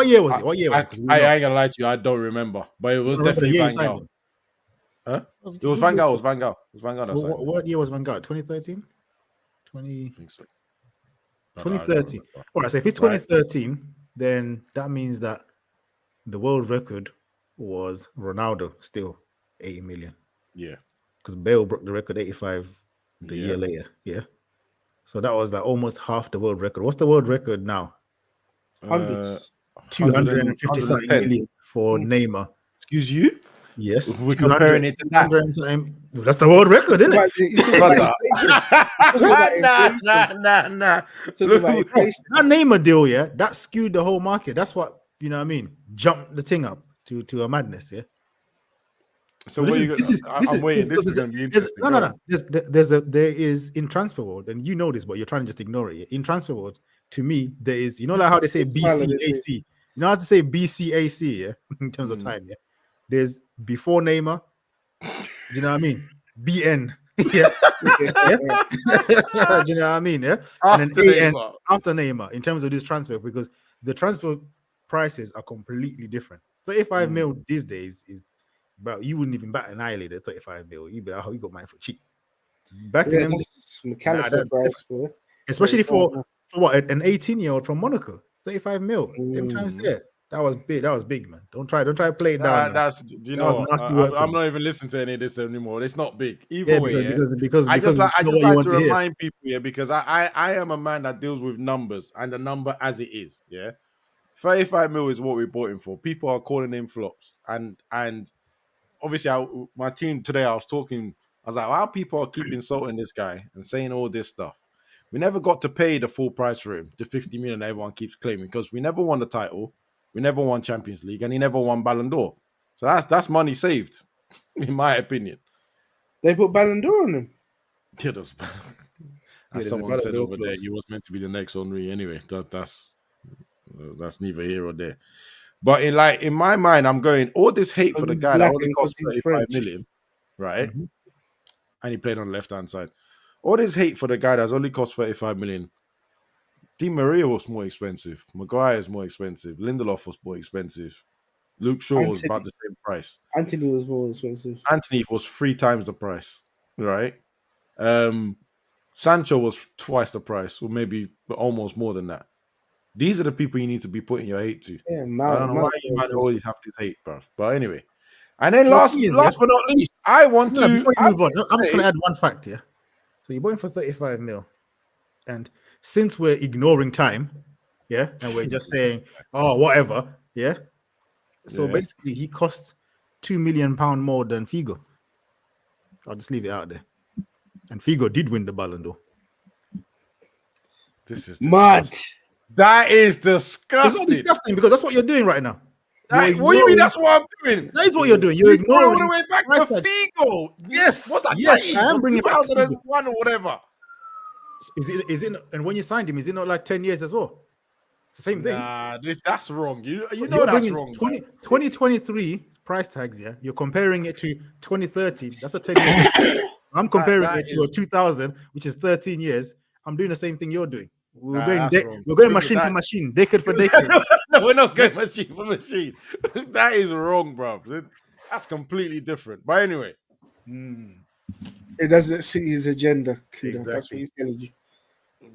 year was it? I ain't gonna lie to you. I don't remember, but it was definitely Van Gaal. Huh? It was Van Gaal. It was Van Gaal. So what year was Van Gaal? 2013? 2013. All right, so if it's 2013, then that means that the world record was Ronaldo still 80 million. Yeah. Because Bale broke the record 85 the year later. Yeah. So that was like almost half the world record. What's the world record now? Hundreds. 250 million for Neymar. Excuse you? Yes. We're comparing it to that. That's the world record, isn't it? Nah. That Neymar deal, yeah, that skewed the whole market. That's what, you know what I mean? Jumped the thing up to a madness, yeah? So this is going to be interesting. No. There is in transfer world, and you know this, but you're trying to just ignore it. In transfer world, to me, there is, you know, like how they say BCAC. You know how to say BCAC, yeah, in terms of time, yeah. There's before Neymar. Do you know what I mean? BN, yeah. Do you know what I mean? Yeah. And then AN after Neymar in terms of this transfer, because the transfer prices are completely different. 35 mil these days is. Bro, you wouldn't even bat an eyelid at 35 mil. You'd be like, oh, you got mine for cheap. Back in them, price, boy. Especially for what, an 18-year-old from Monaco, 35 mil. Them times there. That was big. That was big, man. Don't try to play it down. I'm not even listening to any of this anymore. It's not big. Either way, because I just like to remind people, because I am a man that deals with numbers and the number as it is, yeah. 35 mil is what we bought him for. People are calling him flops, and obviously, my team today, I was like, how people keep insulting this guy and saying all this stuff. We never got to pay the full price for him, the 50 million everyone keeps claiming, because we never won the title, we never won Champions League, and he never won Ballon d'Or. So that's money saved, in my opinion. They put Ballon d'Or on him. Yeah, as someone said over there, he was meant to be the next Henry anyway. That's neither here or there. But in my mind, I'm going all this hate for the guy that only cost 35 million, right? Mm-hmm. And he played on the left-hand side. All this hate for the guy that's only cost 35 million. Di Maria was more expensive. Maguire is more expensive. Lindelof was more expensive. Luke Shaw was about the same price. Anthony was more expensive. Anthony was 3 times the price, right? Sancho was twice the price, or maybe almost more than that. These are the people you need to be putting your hate to. Yeah, I don't know why you might always have this hate, bro. But anyway. And then last but not least, I want to... Before you move on, I'm just going to add one fact here. So you bought him for 35 mil. And since we're ignoring time, yeah, and we're just saying, oh, whatever, yeah? So basically, he cost £2 million more than Figo. I'll just leave it out there. And Figo did win the Ballon d'Or. This is mad. That is disgusting. It's not disgusting because that's what you're doing right now. What do you mean that's what I'm doing? That is what you're doing. You're ignoring all the way back to Figo. Yes. What's that? Yes, I am bringing it back to 2001 or whatever. Is it? And when you signed him, is it not like 10 years as well? It's the same thing. Nah, that's wrong. You know that's wrong. 2023 price tags, yeah? You're comparing it to 2030. That's a 10 years. I'm comparing it to 2000, which is 13 years. I'm doing the same thing you're doing. We're going machine for machine, decade for decade. No, we're not going machine for machine. That is wrong, bro. That's completely different. But anyway. It doesn't suit his agenda. Exactly. That's what he's telling you.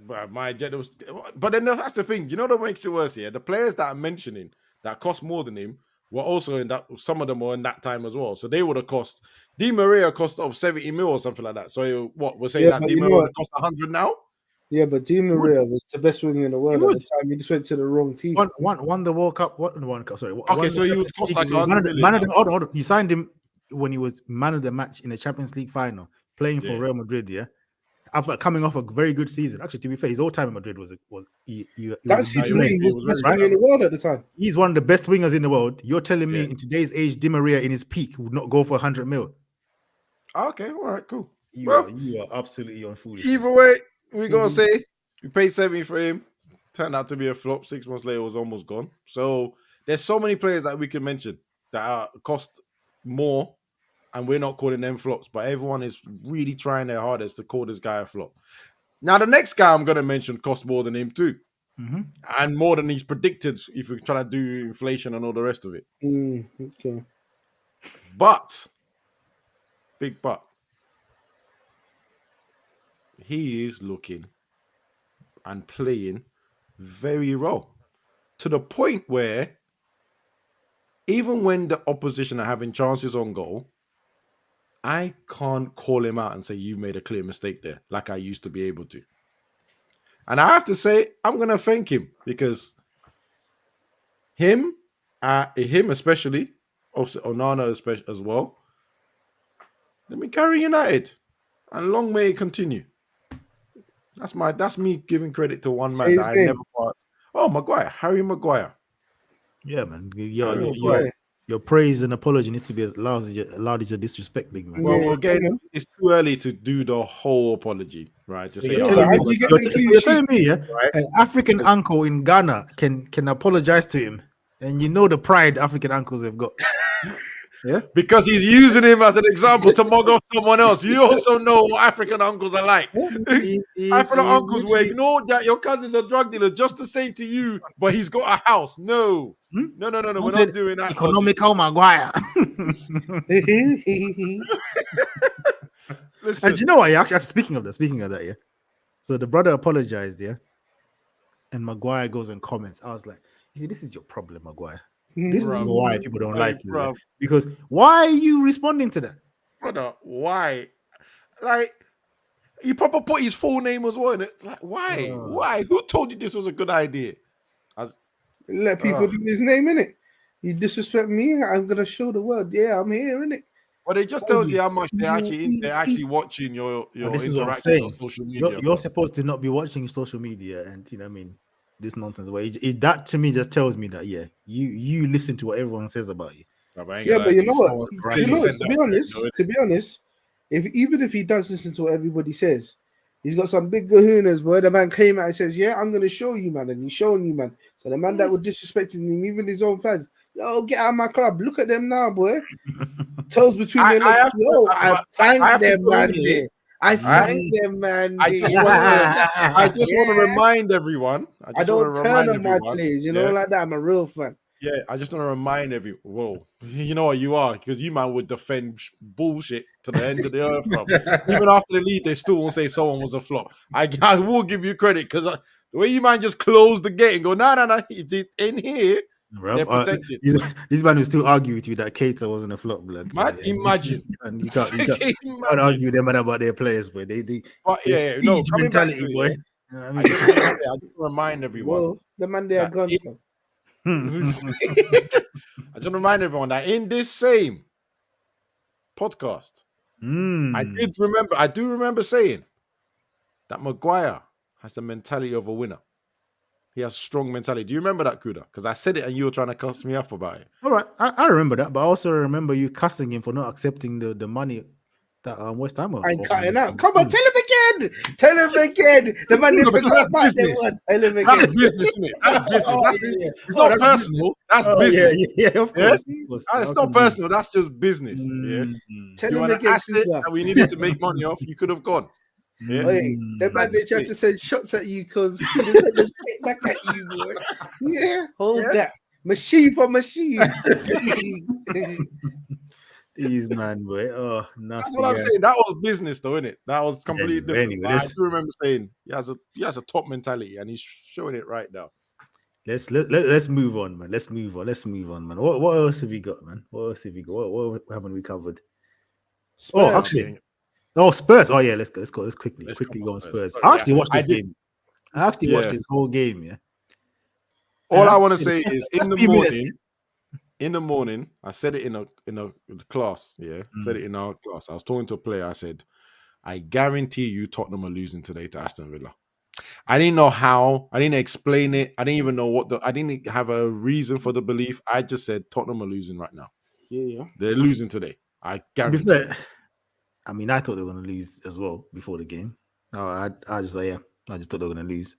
But my agenda was... But then that's the thing. You know what makes it worse here? The players that I'm mentioning that cost more than him were also in that... Some of them were in that time as well. So they would have cost... Di Maria cost of 70 mil or something like that. So what? We're saying that Di Maria would cost 100 now? Yeah, but Di Maria was the best winger in the world at the time. He just went to the wrong team. Won the World Cup. Okay, so he was cost like 100 million. Hold on. He signed him when he was man of the match in the Champions League final, playing for Real Madrid, yeah? After coming off a very good season. Actually, to be fair, his whole time in Madrid was that season he was the best winger in the world at the time. He's one of the best wingers in the world. You're telling me in today's age, Di Maria in his peak would not go for 100 mil? Okay, all right, cool. You are absolutely on foolish. Either way, we're going to say we paid 70 for him. Turned out to be a flop. 6 months later, was almost gone. So there's so many players that we can mention that cost more, and we're not calling them flops. But everyone is really trying their hardest to call this guy a flop. Now, the next guy I'm going to mention cost more than him too. And more than he's predicted if we're trying to do inflation and all the rest of it. Okay. But, big but, he is looking and playing very well to the point where even when the opposition are having chances on goal, I can't call him out and say you've made a clear mistake there like I used to be able to. And I have to say, I'm going to thank him because him especially, also Onana especially as well, let me carry United and long may it continue. That's me giving credit to one man that I never thought. Oh, Maguire, Harry Maguire. Yeah, man. Your praise and apology needs to be as loud as your disrespect, big man. Well, again, it's too early to do the whole apology, right? To say, you're telling me, yeah, right? An African uncle in Ghana can apologize to him, and you know the pride African uncles have got. Yeah, because he's using him as an example to mug off someone else. You also know what African uncles are like. African uncles will ignore that your cousin's a drug dealer just to say to you, but he's got a house. No. No. We're not doing that. Economical Maguire. Listen. And you know what? Actually, speaking of that, yeah. So the brother apologized, yeah, and Maguire goes and comments. I was like, you see, this is your problem, Maguire. This is why people don't like you. Right? Because why are you responding to that? Brother, why? Like, you probably put his full name as well in it. Like, why? Why? Who told you this was a good idea? Let people do his name, innit? You disrespect me, I'm gonna show the world. Yeah, I'm here, innit? Well, it just tells you how much they're actually watching your this is what I'm interactions on saying. social media. You're supposed to not be watching social media, and you know what I mean, this nonsense. Where that to me just tells me that you listen to what everyone says about you. Yeah, but you know what? You know, To be honest, even if he does listen to what everybody says, he's got some big kahunas, boy. The man came out and says, "Yeah, I'm gonna show you, man," and he's showing you, man. So the man that was disrespecting him, even his own fans, yo, get out of my club. Look at them now, boy. Toes between their legs. I thank them, man. I thank them, man. I just want to remind everyone. I don't turn on my plays, like that. I'm a real fan. Yeah, I just want to remind everyone. Whoa, you know what you are, because you man would defend bullshit to the end of the earth, bro. Even after the lead, they still won't say someone was a flop. I will give you credit, because the way you man just close the gate and go, no, in here, they're protected. These man will still argue with you that Keita wasn't a flop, blood. Man, so, imagine. You can't argue them about their players, but they coming mentality, back to boy. It, I just remind everyone. Well, the man they are gone from. I just remind everyone that in this same podcast, I do remember saying that Maguire has the mentality of a winner. He has a strong mentality. Do you remember that, Kuda? Because I said it and you were trying to cuss me up about it. All right, I remember that, but I also remember you cussing him for not accepting the money that West Ham were. I'm cutting out. Come on, tell him again. Tell him again. The man didn't forget about them ones. Tell him again. That's business, isn't it? That's business. It's not personal. That's business. Yeah, of course. It's not personal. That's just business. Yeah. Tell him again. That we needed to make money off. You could have gone. Yeah. Hey, the man they tried to send shots at you because he sent them straight back at you, boy. Yeah, hold that. Machine for machine. These man, boy. Oh, nothing. That's what I'm saying. That was business, though, innit? That was completely different. Anyway, I do remember saying he has a top mentality, and he's showing it right now. Let's move on, man. Let's move on, man. What else have you got, man? What haven't we covered? Spurs. Spurs. Oh yeah, let's go. Let's quickly go on Spurs. I actually watched this game. I actually watched this whole game. Yeah. All I want to say is in the morning, I said it in a class. Yeah, said it in our class. I was talking to a player. I said, I guarantee you, Tottenham are losing today to Aston Villa. I didn't know how. I didn't explain it. I didn't even know I didn't have a reason for the belief. I just said Tottenham are losing right now. Yeah. They're losing today. I guarantee. I mean, I thought they were going to lose as well before the game. I just thought they were going to lose.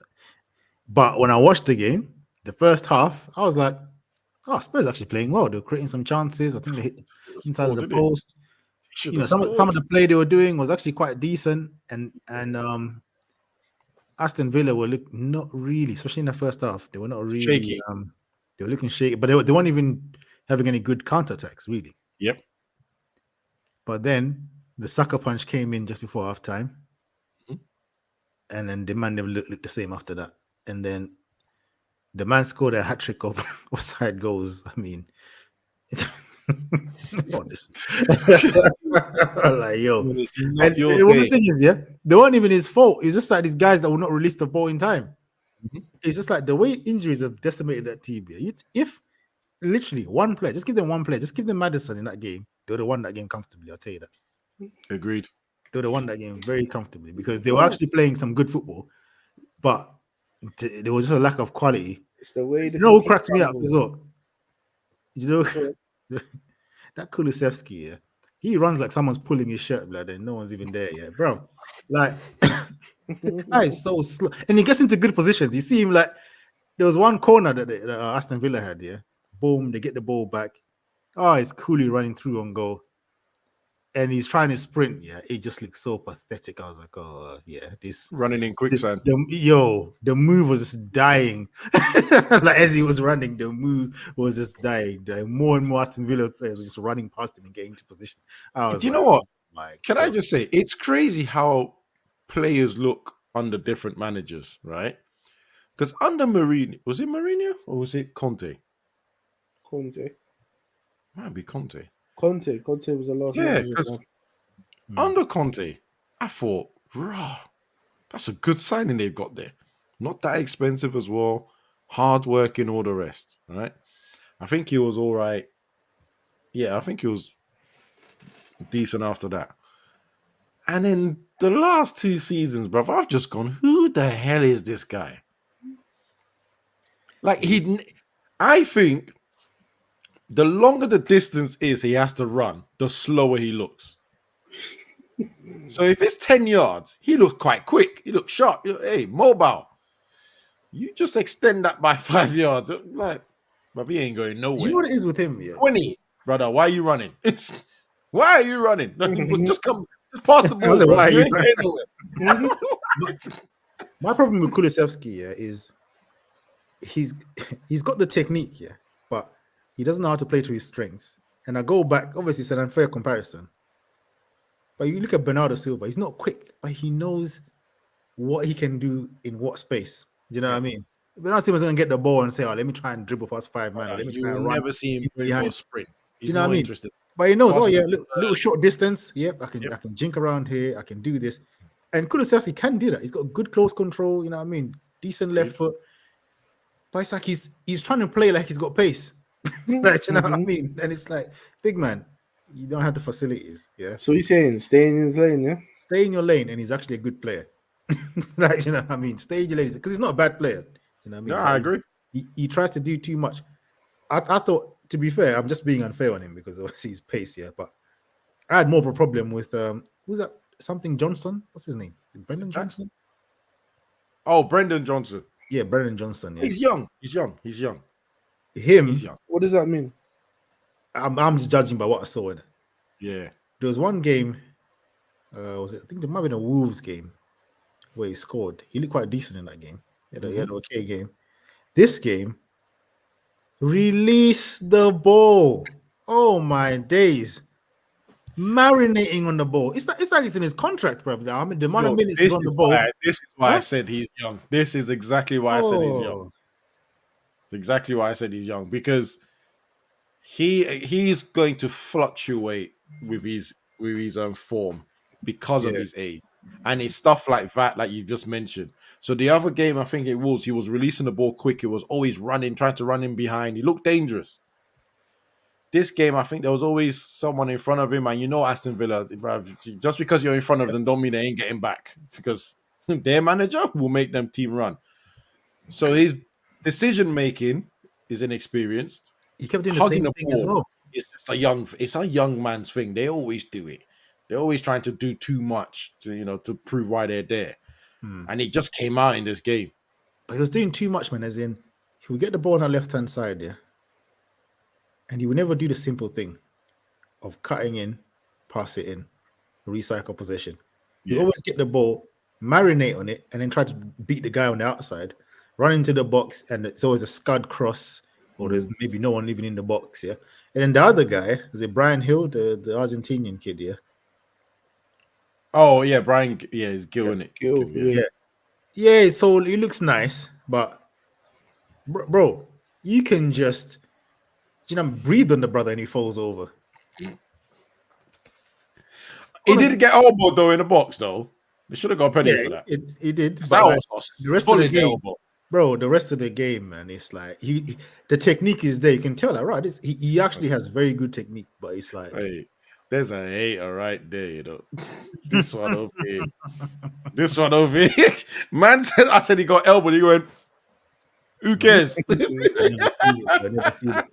But when I watched the game, the first half, I was like, Spurs actually playing well. They were creating some chances. I think they hit inside of the post. Some of the play they were doing was actually quite decent. And Aston Villa were not really, especially in the first half, they were not really shaky. They were looking shaky, but they weren't even having any good counterattacks, really. Yep. But then the sucker punch came in just before halftime, and then the man never looked the same after that. And then the man scored a hat trick of offside goals. I mean, honest. Like, yo. The thing is, they weren't even his fault. It's just like these guys that will not release the ball in time. It's just like the way injuries have decimated that team. If literally one player, just give them one player, just give them Maddison in that game, they would have won that game comfortably. I'll tell you that. Agreed. They would have won that game very comfortably because they were actually playing some good football, but there was just a lack of quality. It's the way who cracks me up as well? That Kulusevski, he runs like someone's pulling his shirt, blood, and no one's even there yet, bro. Like, the guy is so slow, and he gets into good positions. You see him like there was one corner that Aston Villa had, boom, they get the ball back. It's Cooley running through on goal. And he's trying to sprint. It just looks so pathetic. I was like, this running in quicksand. The move was just dying. Like as he was running, the move was just dying. More and more Aston Villa players were just running past him and getting into position. Do you know what? Can I just say, it's crazy how players look under different managers, right? Because under Mourinho, was it Mourinho or was it Conte? Conte. Might be Conte. Conte was the last. Yeah, because under Conte, I thought, that's a good signing they've got there. Not that expensive as well. hard working, all the rest, right? I think he was all right. Yeah, I think he was decent after that. And in the last 2 seasons, bruv, I've just gone, who the hell is this guy? Like, I think the longer the distance is he has to run, the slower he looks. So if it's 10 yards, he looks quite quick. He looks sharp. Hey, mobile. You just extend that by 5 yards. Like, but he ain't going nowhere. You know what it is with him? Yeah. 20, brother. Why are you running? Why are you running? Just pass the ball. Why are You you ain't going nowhere. My problem with Kulusevski, yeah, is he's got the technique, yeah, but he doesn't know how to play to his strengths. And I go back, obviously it's an unfair comparison. But you look at Bernardo Silva, he's not quick, but he knows what he can do in what space. You know what I mean? Bernardo Silva's gonna get the ball and say, "Oh, let me try and dribble past 5 man. Or let me You try will and run." never see him going for a sprint. He's you know not what I mean? interested. But he knows, Passes little short distance. Yep, I can jink around here. I can do this. And Kulusevski can do that. He's got good close control. You know what I mean? Decent left foot. But it's like he's trying to play like he's got pace. Like, you know what I mean? And it's like, big man, you don't have the facilities. Yeah. So he's saying stay in his lane, yeah? Stay in your lane, and he's actually a good player. Like, you know what I mean? Stay in your lane. Because he's not a bad player. You know what I mean? Yeah, I agree. He tries to do too much. I thought, to be fair, I'm just being unfair on him because obviously his pace, yeah. But I had more of a problem with who's that? Something Johnson? What's his name? Is it Brendan Johnson? Oh, Brendan Johnson. Yeah, Brendan Johnson. Yeah. He's young. He's young. He's young. What does that mean? I'm just judging by what I saw in it. Yeah. There was one game, was it? I think there might have been a Wolves game where he scored. He looked quite decent in that game. He had an okay game. This game, release the ball. Oh my days. Marinating on the ball. It's like it's in his contract, bro. I mean, the amount of minutes he's on the ball. This is why I said he's young. This is exactly why I said he's young. It's exactly why I said he's young, because he's going to fluctuate with his form because of his age. And it's stuff like that, like you just mentioned. So the other game, I think he was releasing the ball quick. He was always running, trying to run in behind. He looked dangerous. This game, I think there was always someone in front of him, and you know Aston Villa, just because you're in front of them don't mean they ain't getting back, because their manager will make them team run. So his decision-making is inexperienced. He kept doing the same thing as well. It's a young man's thing. They always do it. They're always trying to do too much to prove why they're there. And it just came out in this game. But he was doing too much, man, as in he would get the ball on our left-hand side, yeah. And he would never do the simple thing of cutting in, pass it in, recycle possession. You always get the ball, marinate on it, and then try to beat the guy on the outside, run into the box, and it's always a scud cross, or there's maybe no one even in the box, yeah. And then the other guy, is it Brian Hill, the Argentinian kid, yeah? Oh, yeah, Brian, he's killing it. Yeah, so he looks nice, but bro, you can just breathe on the brother and he falls over. He did get elbowed though in the box though. They should have got a penalty for that. He did. That was the rest of the game, bro. The rest of the game, man, it's like the technique is there. You can tell that, right? He actually has very good technique, but it's like, hey, there's a hater right there, This one over here. This one over here. Man said, I said he got elbowed. He went, who cares? I never seen it.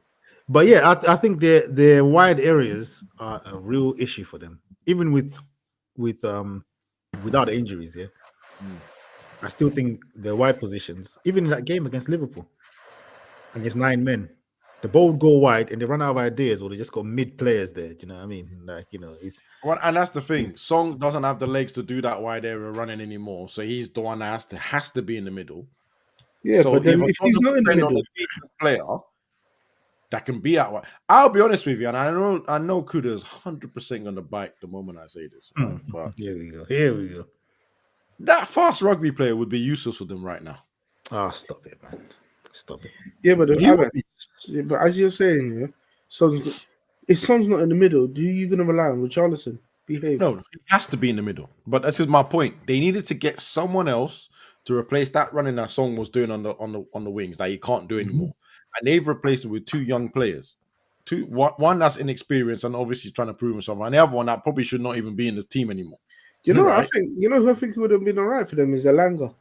But yeah, I think the wide areas are a real issue for them, even without injuries. Yeah, I still think the wide positions, even in that game against Liverpool, against 9 men, the ball would go wide and they run out of ideas, or they just got mid players there. Do you know what I mean? Like, it's and that's the thing. Song doesn't have the legs to do that wide area running anymore, so he's the one that has to be in the middle. Yeah, so but then if he's not in the middle, player that can be out wide. I'll be honest with you, and I know Kuda's 100% going to bite the moment I say this. Right? But here we go. That fast rugby player would be useless for them right now. Oh, stop it, man. Stop it. Yeah, but as you're saying, if Son's not in the middle, are you going to rely on Richarlison? Behave. No, he has to be in the middle. But this is my point. They needed to get someone else to replace that running that Song was doing on the wings that he can't do anymore. And they've replaced it with 2 young players. One that's inexperienced and obviously trying to prove himself, and the other one that probably should not even be in the team anymore. You know, Right. who I think would have been all right for them is Elanga.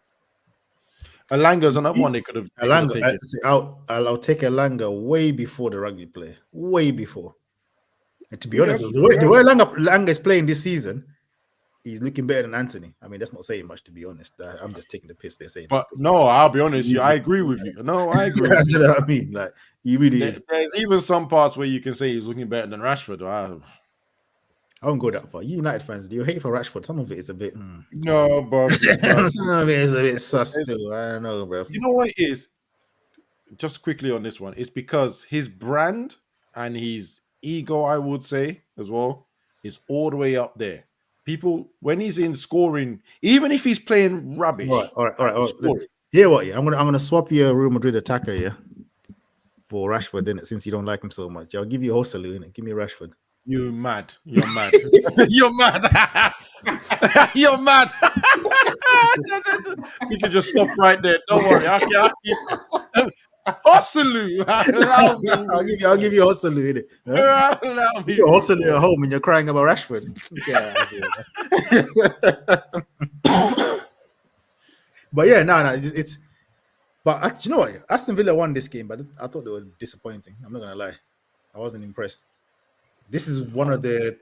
Elanga's another one they could have taken. I'll take Elanga way before the rugby play. Way before. And to be honest, the way Elanga is playing this season, he's looking better than Anthony. I mean, that's not saying much, to be honest. I'm just taking the piss they're saying. But no, I'll be honest, I agree with you. No, I agree. You know what I mean? Like, he really is. There's even some parts where you can say he's looking better than Rashford. I won't go that far. You United fans, do you hate for Rashford? Some of it is a bit... No, bro. Some of it is a bit sus still. I don't know, bro. You know what it is? Just quickly on this one. It's because his brand and his ego, I would say, as well, is all the way up there. People, when he's in scoring, even if he's playing rubbish. All right. Hear what? Yeah, I'm gonna swap your Real Madrid attacker, yeah, for Rashford, then, since you don't like him so much. I'll give you Joselu, innit? Give me Rashford. You're mad. You're mad. You're mad. You're mad. You can just stop right there. Don't worry. Joselu. I'll give you Joselu, innit? Huh? Allow me. You're Joselu at home and you're crying about Rashford. But yeah, no, it's. But you know what? Aston Villa won this game, but I thought they were disappointing. I'm not gonna lie. I wasn't impressed. This is one of the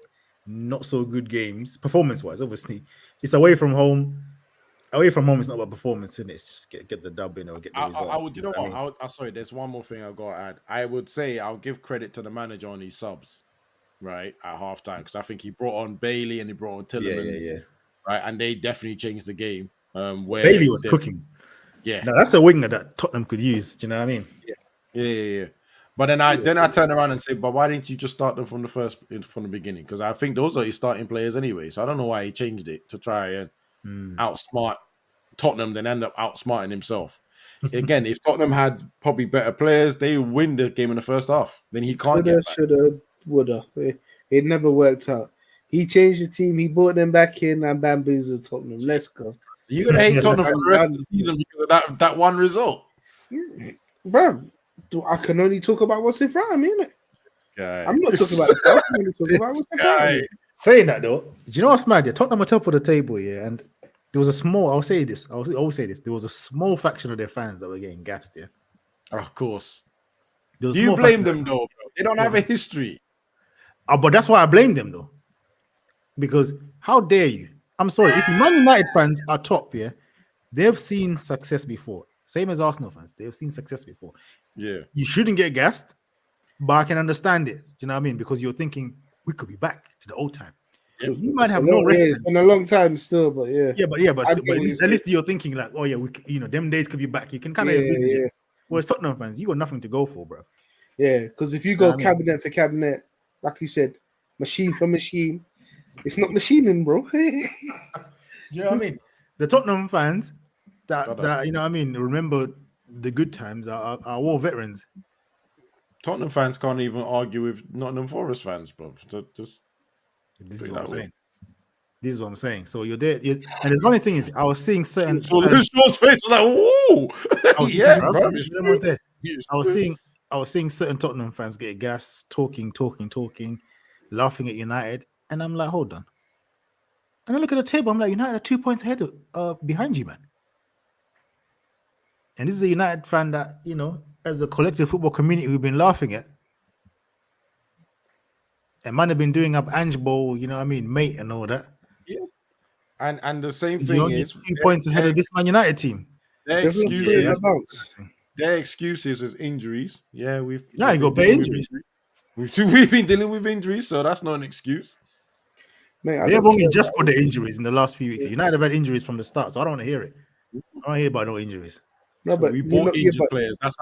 not so good games, performance-wise. Obviously, it's away from home. Away from home is not about performance, and it's just get the dub in or get the result. I would, you know what? Sorry, there's one more thing I've got to add. I would say I'll give credit to the manager on his subs, right, at halftime, because I think he brought on Bailey and he brought on Tillemans, right, and they definitely changed the game. Where Bailey was cooking. Yeah, now that's a winger that Tottenham could use. Do you know what I mean? Yeah. But then I turn around and say, but why didn't you just start them from the beginning? Because I think those are his starting players anyway. So I don't know why he changed it to try and outsmart Tottenham, then end up outsmarting himself. Again, if Tottenham had probably better players, they would win the game in the first half. Then he can't get back. Shoulda, woulda. It never worked out. He changed the team. He brought them back in and bamboozled Tottenham. Let's go. You're gonna hate Tottenham for the rest of the season because of that one result, bro. I can only talk about what's in front of me, innit? I'm not talking about the stuff. I'm only talking about what's in front of me. Saying that though, do you know what's mad? Yeah, Tottenham are top of the table, yeah, and there was a small. I'll say this. There was a small faction of their fans that were getting gassed. Yeah, of course. Do you blame them though? Bro? They don't have a history. But that's why I blame them though, because how dare you? I'm sorry. If Man United fans are top, yeah, they've seen success before. Same as Arsenal fans, they've seen success before. Yeah, you shouldn't get gassed, but I can understand it. Do you know what I mean? Because you're thinking we could be back to the old time. Yeah. You might have no record. It's been a long time still, but but at least you're thinking like, oh yeah, them days could be back. You can kind of envisage it. Whereas Tottenham fans, you got nothing to go for, bro. Yeah, because if you go cabinet for cabinet, like you said, machine for machine, it's not machining, bro. You know what I mean? The Tottenham fans that you know what I mean, remember the good times are war veterans. Tottenham fans can't even argue with Nottingham Forest fans, bro. This is what I'm saying. This is what I'm saying. So you're there, and the funny thing is, I was seeing certain. Shaw's face was like, "Woo!" Yeah, bro. Was there. I was seeing certain Tottenham fans get gas, talking, laughing at United, and I'm like, hold on. And I look at the table, I'm like, United are 2 points ahead behind you, man. And this is a United fan that, you know, as a collective football community, we've been laughing at. And man have been doing up Ange Bowl, you know what I mean, mate and all that. Yeah. And the same thing is 2 points ahead of this Man United team. Their excuses is injuries. Yeah, you got bad injuries. We've been dealing with injuries, so that's not an excuse. Mate, they've only just got the injuries in the last few weeks. United have had injuries from the start, so I don't want to hear it. I don't want to hear about no injuries. No, but we bought injured players. That's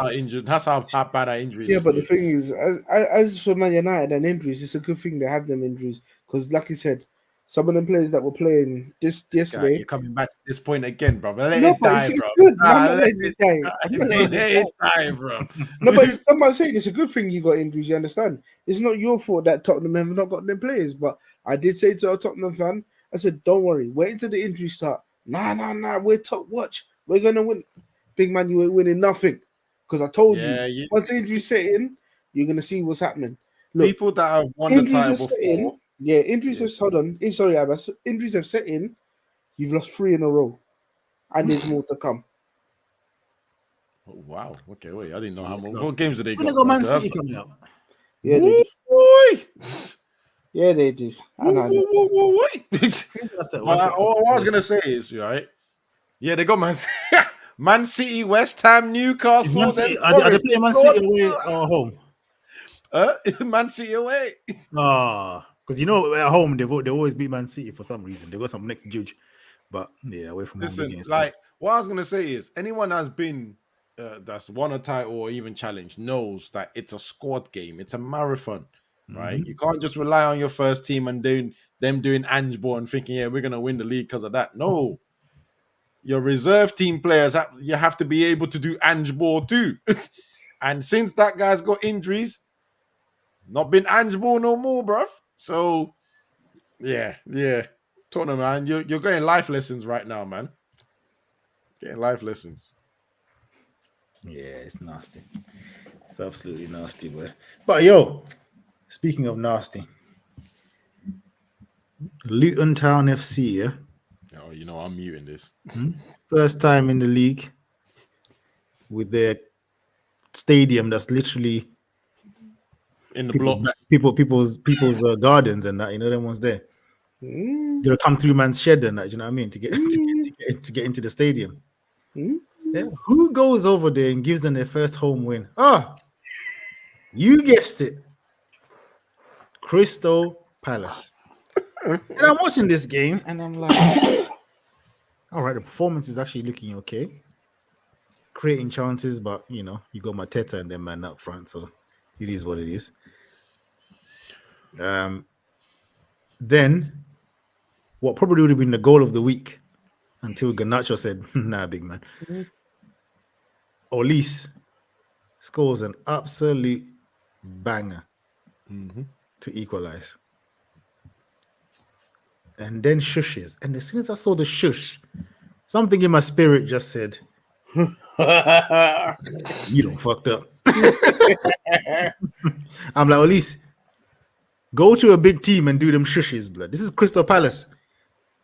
how bad our injury is. Yeah, but the thing is, as for Man United and injuries, it's a good thing they have them injuries because, like you said, some of them players that were playing yesterday. You're coming back to this point again, bro. Let it die, bro. Good. Let it die, bro. No, but somebody saying it's a good thing you got injuries. You understand? It's not your fault that Tottenham have not got them players. But I did say to a Tottenham fan, I said, "Don't worry, wait until the injuries start." Nah, we're top. Watch, We're gonna win. Big man, you ain't winning nothing. Because I told Yeah, you, once the injuries set in, you're gonna see what's happening. Look, people that have won the injuries title have set in. before. Yeah, injuries have. Hold on. Sorry, Abbas. Injuries have set in. You've lost 3 in a row, and there's more to come. Oh, wow. Okay, wait. I didn't know how much. No. What games did they When got? they got Man bro? City coming up. Yeah, they do. Boy. Yeah, they do. Wait. That's it. But what I was gonna say is right. Yeah, they got Man City, Man City, West Ham, Is Newcastle. Man City, are they playing Man City away or home? Man City away. Because you know at home they always beat Man City for some reason. They got some next judge, but yeah, away from home. Listen, like what I was gonna say is anyone that's been that's won a title or even challenged knows that it's a squad game. It's a marathon, right? You can't just rely on your first team and doing Ange ball and thinking, yeah, we're gonna win the league because of that. No, your reserve team players you have to be able to do Ange ball too. And since that guy's got injuries, not been Ange ball no more, bruv. So yeah. Tottenham, man, you're getting life lessons right now, man. Getting life lessons. Yeah, it's nasty. It's absolutely nasty, boy. But yo, speaking of nasty, Luton Town FC, yeah. Oh, you know I'm muting this. First time in the league with their stadium that's literally in the blocks. People's gardens and that, you know, them ones there. They'll come through man's shed and that, you know what I mean, to get into the stadium. Yeah. Who goes over there and gives them their first home win? You guessed it, Crystal Palace. And I'm watching this game and I'm like, all right, the performance is actually looking okay, creating chances, but you know, you got Mateta and them man up front, so it is what it is. Then what probably would have been the goal of the week until Gernacho said, nah, big man. Olise scores an absolute banger to equalize. And then shushes. And as soon as I saw the shush, something in my spirit just said, you don't fucked up. I'm like, Olise, go to a big team and do them shushes, blood. This is Crystal Palace.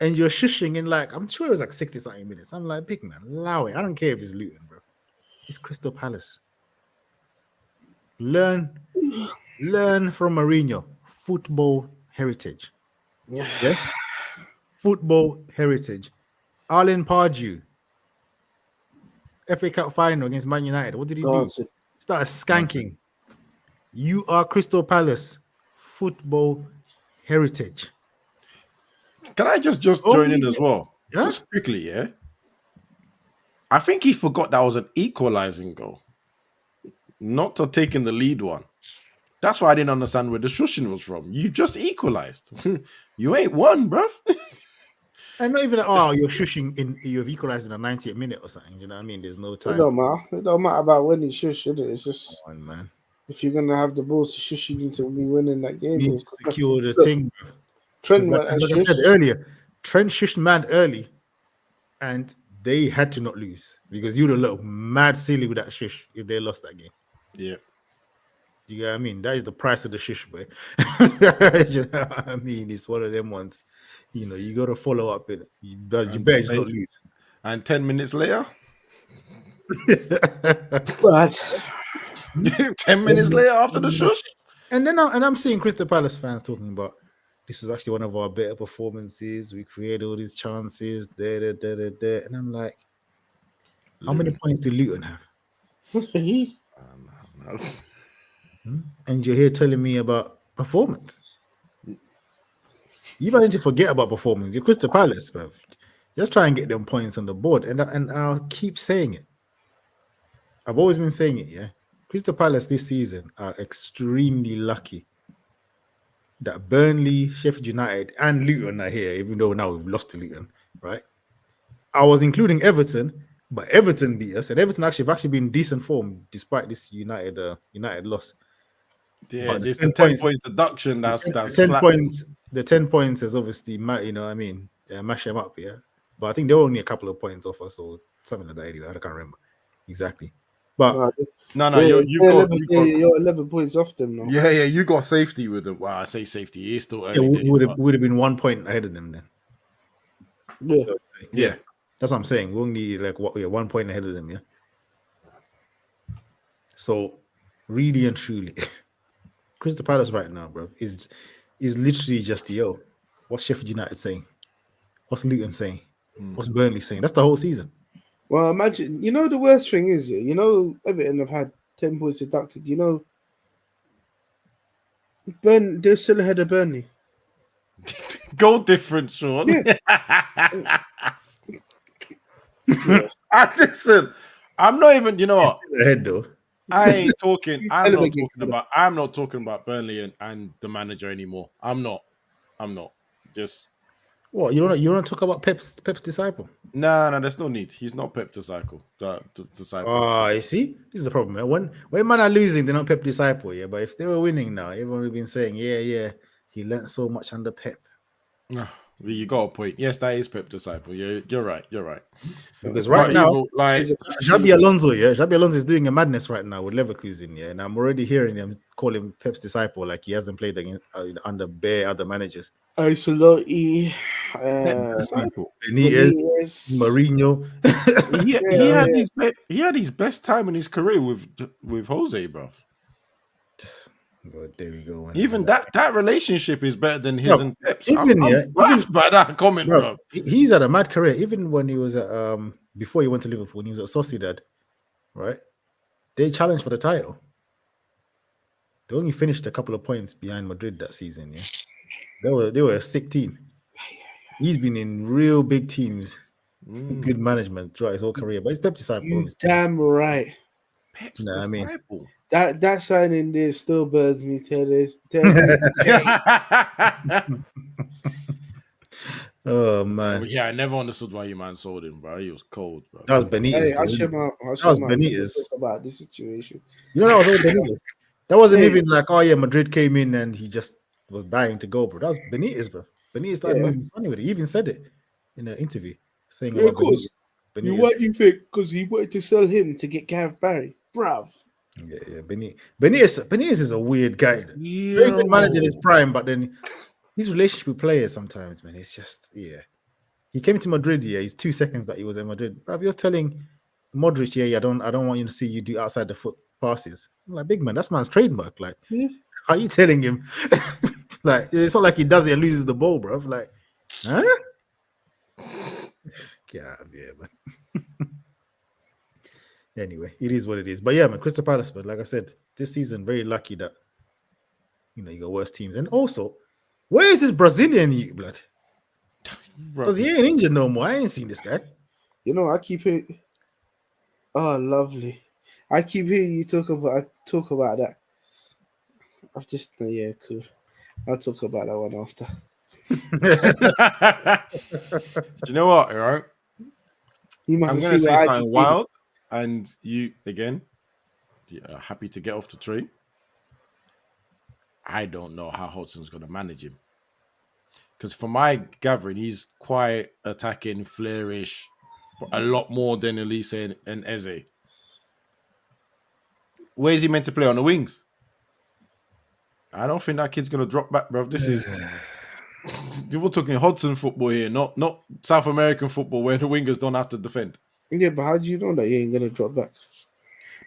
And you're shushing in like, I'm sure it was like 60-something minutes. I'm like, big man, allow it. I don't care if it's Luton, bro. It's Crystal Palace. Learn from Mourinho. Football heritage. Yeah? Football heritage. Alan Pardew. FA Cup final against Man United. What did he do? Started skanking. You are Crystal Palace. Football heritage. Can I just join in as well? Yeah? Just quickly, yeah? I think he forgot that was an equalizing goal. Not to taking the lead one. That's why I didn't understand where the shushing was from. You just equalized. You ain't won, bruv. And not even you're shushing you've equalized in the 90th minute or something. You know what I mean? There's no time. It don't matter. It don't matter about when you shush, is it? It's just man. If you're gonna have the balls to shush, you need to be winning that game. You need to secure the thing. Trent, like I said earlier, Trent shushed mad early, and they had to not lose because you'd have looked mad silly with that shush if they lost that game. Yeah. You know what I mean? That is the price of the shush, boy. You know what I mean? It's one of them ones. You know, you got to follow up in it. You better just not lose. And 10 minutes later? 10 minutes later after the shush? And then I'm seeing Crystal Palace fans talking about this is actually one of our better performances. We created all these chances. And I'm like, how many points did Luton have? And you're here telling me about performance. You don't need to forget about performance. You're Crystal Palace, bro. Just try and get them points on the board. And I'll keep saying it. I've always been saying it, yeah. Crystal Palace this season are extremely lucky that Burnley, Sheffield United, and Luton are here, even though now we've lost to Luton, right? I was including Everton, but Everton beat us, and Everton have actually been in decent form despite this United loss. Yeah, this the 10 points deduction. That's 10 points. The 10 points is obviously, you know what I mean, mash them up, yeah. but I think they were only a couple of points off us or something like that. Anyway, I can't remember exactly. But No, you're 11 points off them now. Yeah, you got safety with them. Well, I say safety. It's still early days, we but- would have been 1 point ahead of them then. Yeah. That's what I'm saying. We're only like 1 point ahead of them. Yeah. So, really and truly, Crystal Palace right now, bro, is literally just what's Sheffield United saying? What's Luton saying? What's Burnley saying? That's the whole season. Well, imagine, the worst thing is, Everton have had 10 points deducted. They're still ahead of Burnley. Goal difference, Sean. Yeah. Listen, I'm not even. You know what? Still ahead though. I ain't talking. I'm not talking about Burnley and the manager anymore. I'm not. Just What you want to talk about Pep's disciple? no. There's no need. He's not Pep disciple. Disciple. Oh, you see, this is the problem. Man. When man are losing, they're not Pep disciple. Yeah, but if they were winning now, everyone would have been saying, yeah, he learnt so much under Pep. You got a point. Yes, that is Pep disciple. You're right. Because right now, Xabi Alonso is doing a madness right now with Leverkusen. Yeah, and I'm already hearing him call him Pep's disciple, like he hasn't played against under bare other managers. Isolati, Benitez, Mourinho. He had his best time in his career with Jose, bro. Well, there we go. Even that relationship is better than his and Pep's. Even by that comment, bro. He's had a mad career. Even when he was at before he went to Liverpool, when he was at Sociedad, right? They challenged for the title. They only finished a couple of points behind Madrid that season. Yeah, they were a sick team. He's been in real big teams, good management throughout his whole career. But he's Pep disciple. Damn right. Pep's disciple. That signing there still burns me till this. Oh man! Yeah, I never understood why you man sold him, bro. He was cold, bro. That was Benitez. Hey, that was Benitez. About this situation. That was all Benitez. That wasn't even like, oh yeah, Madrid came in and he just was dying to go, bro. That was Benitez, bro. Benitez started moving funny with it. He even said it in an interview, saying about Benitez. What do you think? Because he wanted to sell him to get Gareth Barry, bruv. Yeah. Benitez is a weird guy. Very good manager in his prime, but then his relationship with players sometimes, man, it's just He came to Madrid, he's 2 seconds that he was in Madrid. Bro, he was telling Modric, I don't want you to see you do outside the foot passes. I'm like, big man, that's man's trademark. Like, how are you telling him? Like, it's not like he does it and loses the ball, bro. Like, huh? Yeah, man. Anyway, it is what it is. But yeah, man, Crystal Palace, but like I said, this season, very lucky that, you got worse teams. And also, where is this Brazilian youth, blood? Because he ain't injured no more. I ain't seen this guy. I keep it. Oh, lovely. I keep hearing you talk about that. I've just, cool. I'll talk about that one after. Do you know what, right? I'm going to say something wild. And you, again, happy to get off the train. I don't know how Hodgson's going to manage him. Because from my gathering, he's quite attacking, flairish, but a lot more than Elise and Eze. Where is he meant to play? On the wings? I don't think that kid's going to drop back, bro. This is... We're talking Hodgson football here, not South American football where the wingers don't have to defend. Yeah, but how do you know that he ain't gonna drop back?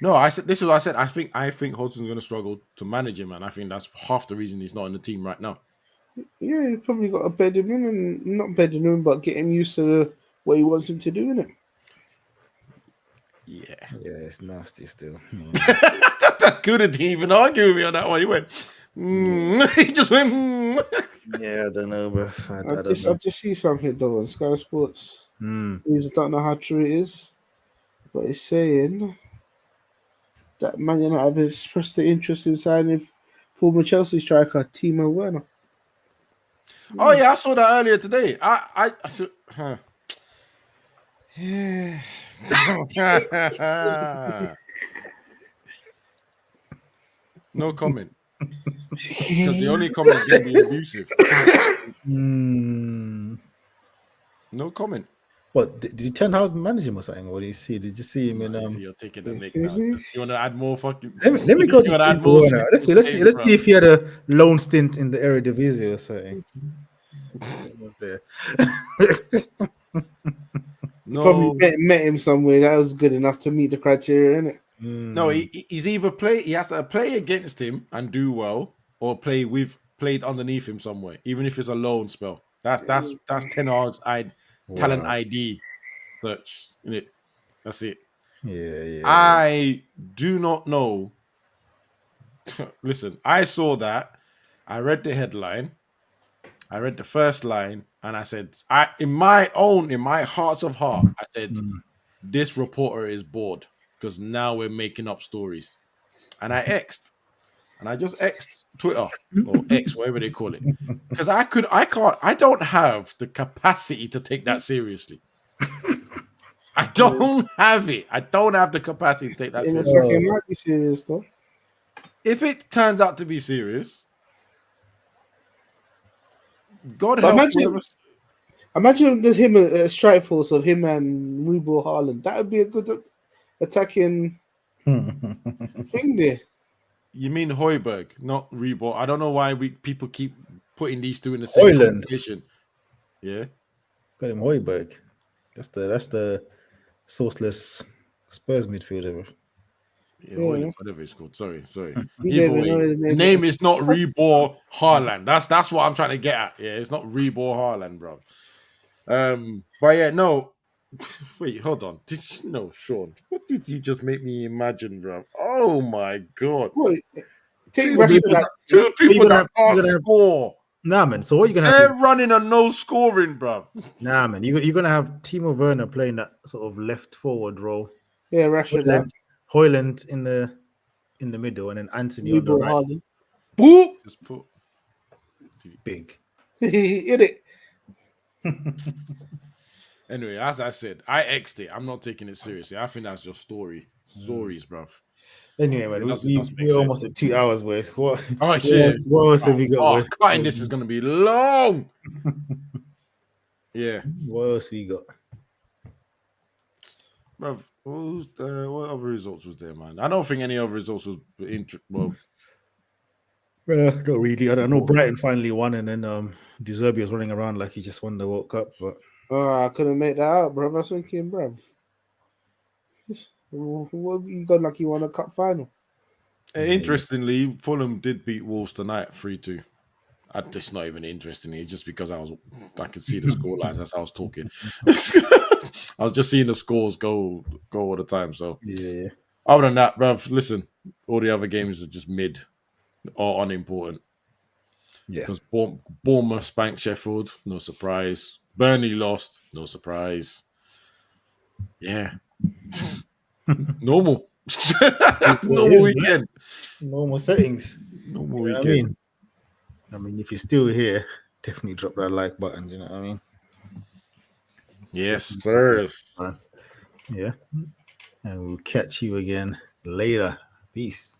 No, I said this is what I said. I think Hodgson's gonna struggle to manage him, and I think that's half the reason he's not in the team right now. Yeah, you probably got to bed him in, and not bed him in, but get him used to what he wants him to do, innit? Yeah, it's nasty still. That couldn't even argue with me on that one. He went, he just went. Yeah, I don't know, bro. I just see something though on Sky Sports. I don't know how true it is, but it's saying that Man United have expressed the interest in signing former Chelsea striker Timo Werner. Oh yeah, I saw that earlier today. No comment. Because the only comment is going to be abusive. No comment. What did Ten Hag manage him or something? What did you see? Did you see him in So you're taking the nick now. You want to add more fucking? Let me go You to want to add Timo more? Werner. Let's see if he had a lone stint in the Eredivisie or something. What was there? You probably No, met him somewhere that was good enough to meet the criteria, innit? no. He's either play. He has to play against him and do well, or played underneath him somewhere, even if it's a loan spell. That's Ten Hag's talent ID search. Innit? That's it. Yeah. I do not know. Listen, I saw that. I read the headline. I read the first line, and I said, in my hearts of heart, I said, this reporter is bored because now we're making up stories. And I just X'd Twitter or X, whatever they call it. Because I don't have the capacity to take that seriously. I don't have it. I don't have the capacity to take that In a seriously. second, might be serious though. If it turns out to be serious, God But help imagine him a strike force of him and Rubo Haaland. That would be a good attacking thing there. You mean Højbjerg, not Reebok. I don't know why people keep putting these two in the same Højlund. competition. Yeah. Got him Højbjerg. That's the sourceless Spurs midfielder. Yeah, Højlund, whatever it's called. Sorry. You Either never know way, his the name. name is not Reebok Haaland. That's what I'm trying to get at. Yeah, it's not Reebok Haaland, bro. But yeah, no. Wait, hold on. Sean, what did you just make me imagine, bro? Oh my god. Wait, take Two Rashford out. people that can't score. Nah, man. So what you're gonna have They're is, running a no scoring, bro. nah, man. You're gonna have Timo Werner playing that sort of left forward role. Yeah, Rashford out. Højlund in the middle, and then Anthony on the Rubo right. Haaland. Boop. Just put Big. In it. Anyway, as I said, I X'd it. I'm not taking it seriously. I think that's just stories, bruv. Anyway, man, Doesn't make we're almost at 2 hours, boys. What else have you got, boys? Cutting this is going to be long. Yeah. What else we got? Bruv, what other results was there, man? I don't think any other results was well. Not really. I don't know. Brighton finally won, and then De Zerbi was running around like he just won the World Cup. But I couldn't make that out, bro. I was thinking, bro. What have you got like you won a cup final? Interestingly, Fulham did beat Wolves tonight 3-2. It's not even interesting. It's just because I could see the scorelines as I was talking. I was just seeing the scores go all the time. So yeah. Other than that, bruv, listen, all the other games are just mid or unimportant. Yeah. Because Bournemouth spanked Sheffield, no surprise. Burnley lost, no surprise. Yeah. Normal. Normal weekend. Normal settings. Normal weekend. I mean, if you're still here, definitely drop that like button. Do you know what I mean? Yes, sir. Yeah. And we'll catch you again later. Peace.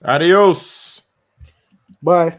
Adios. Bye.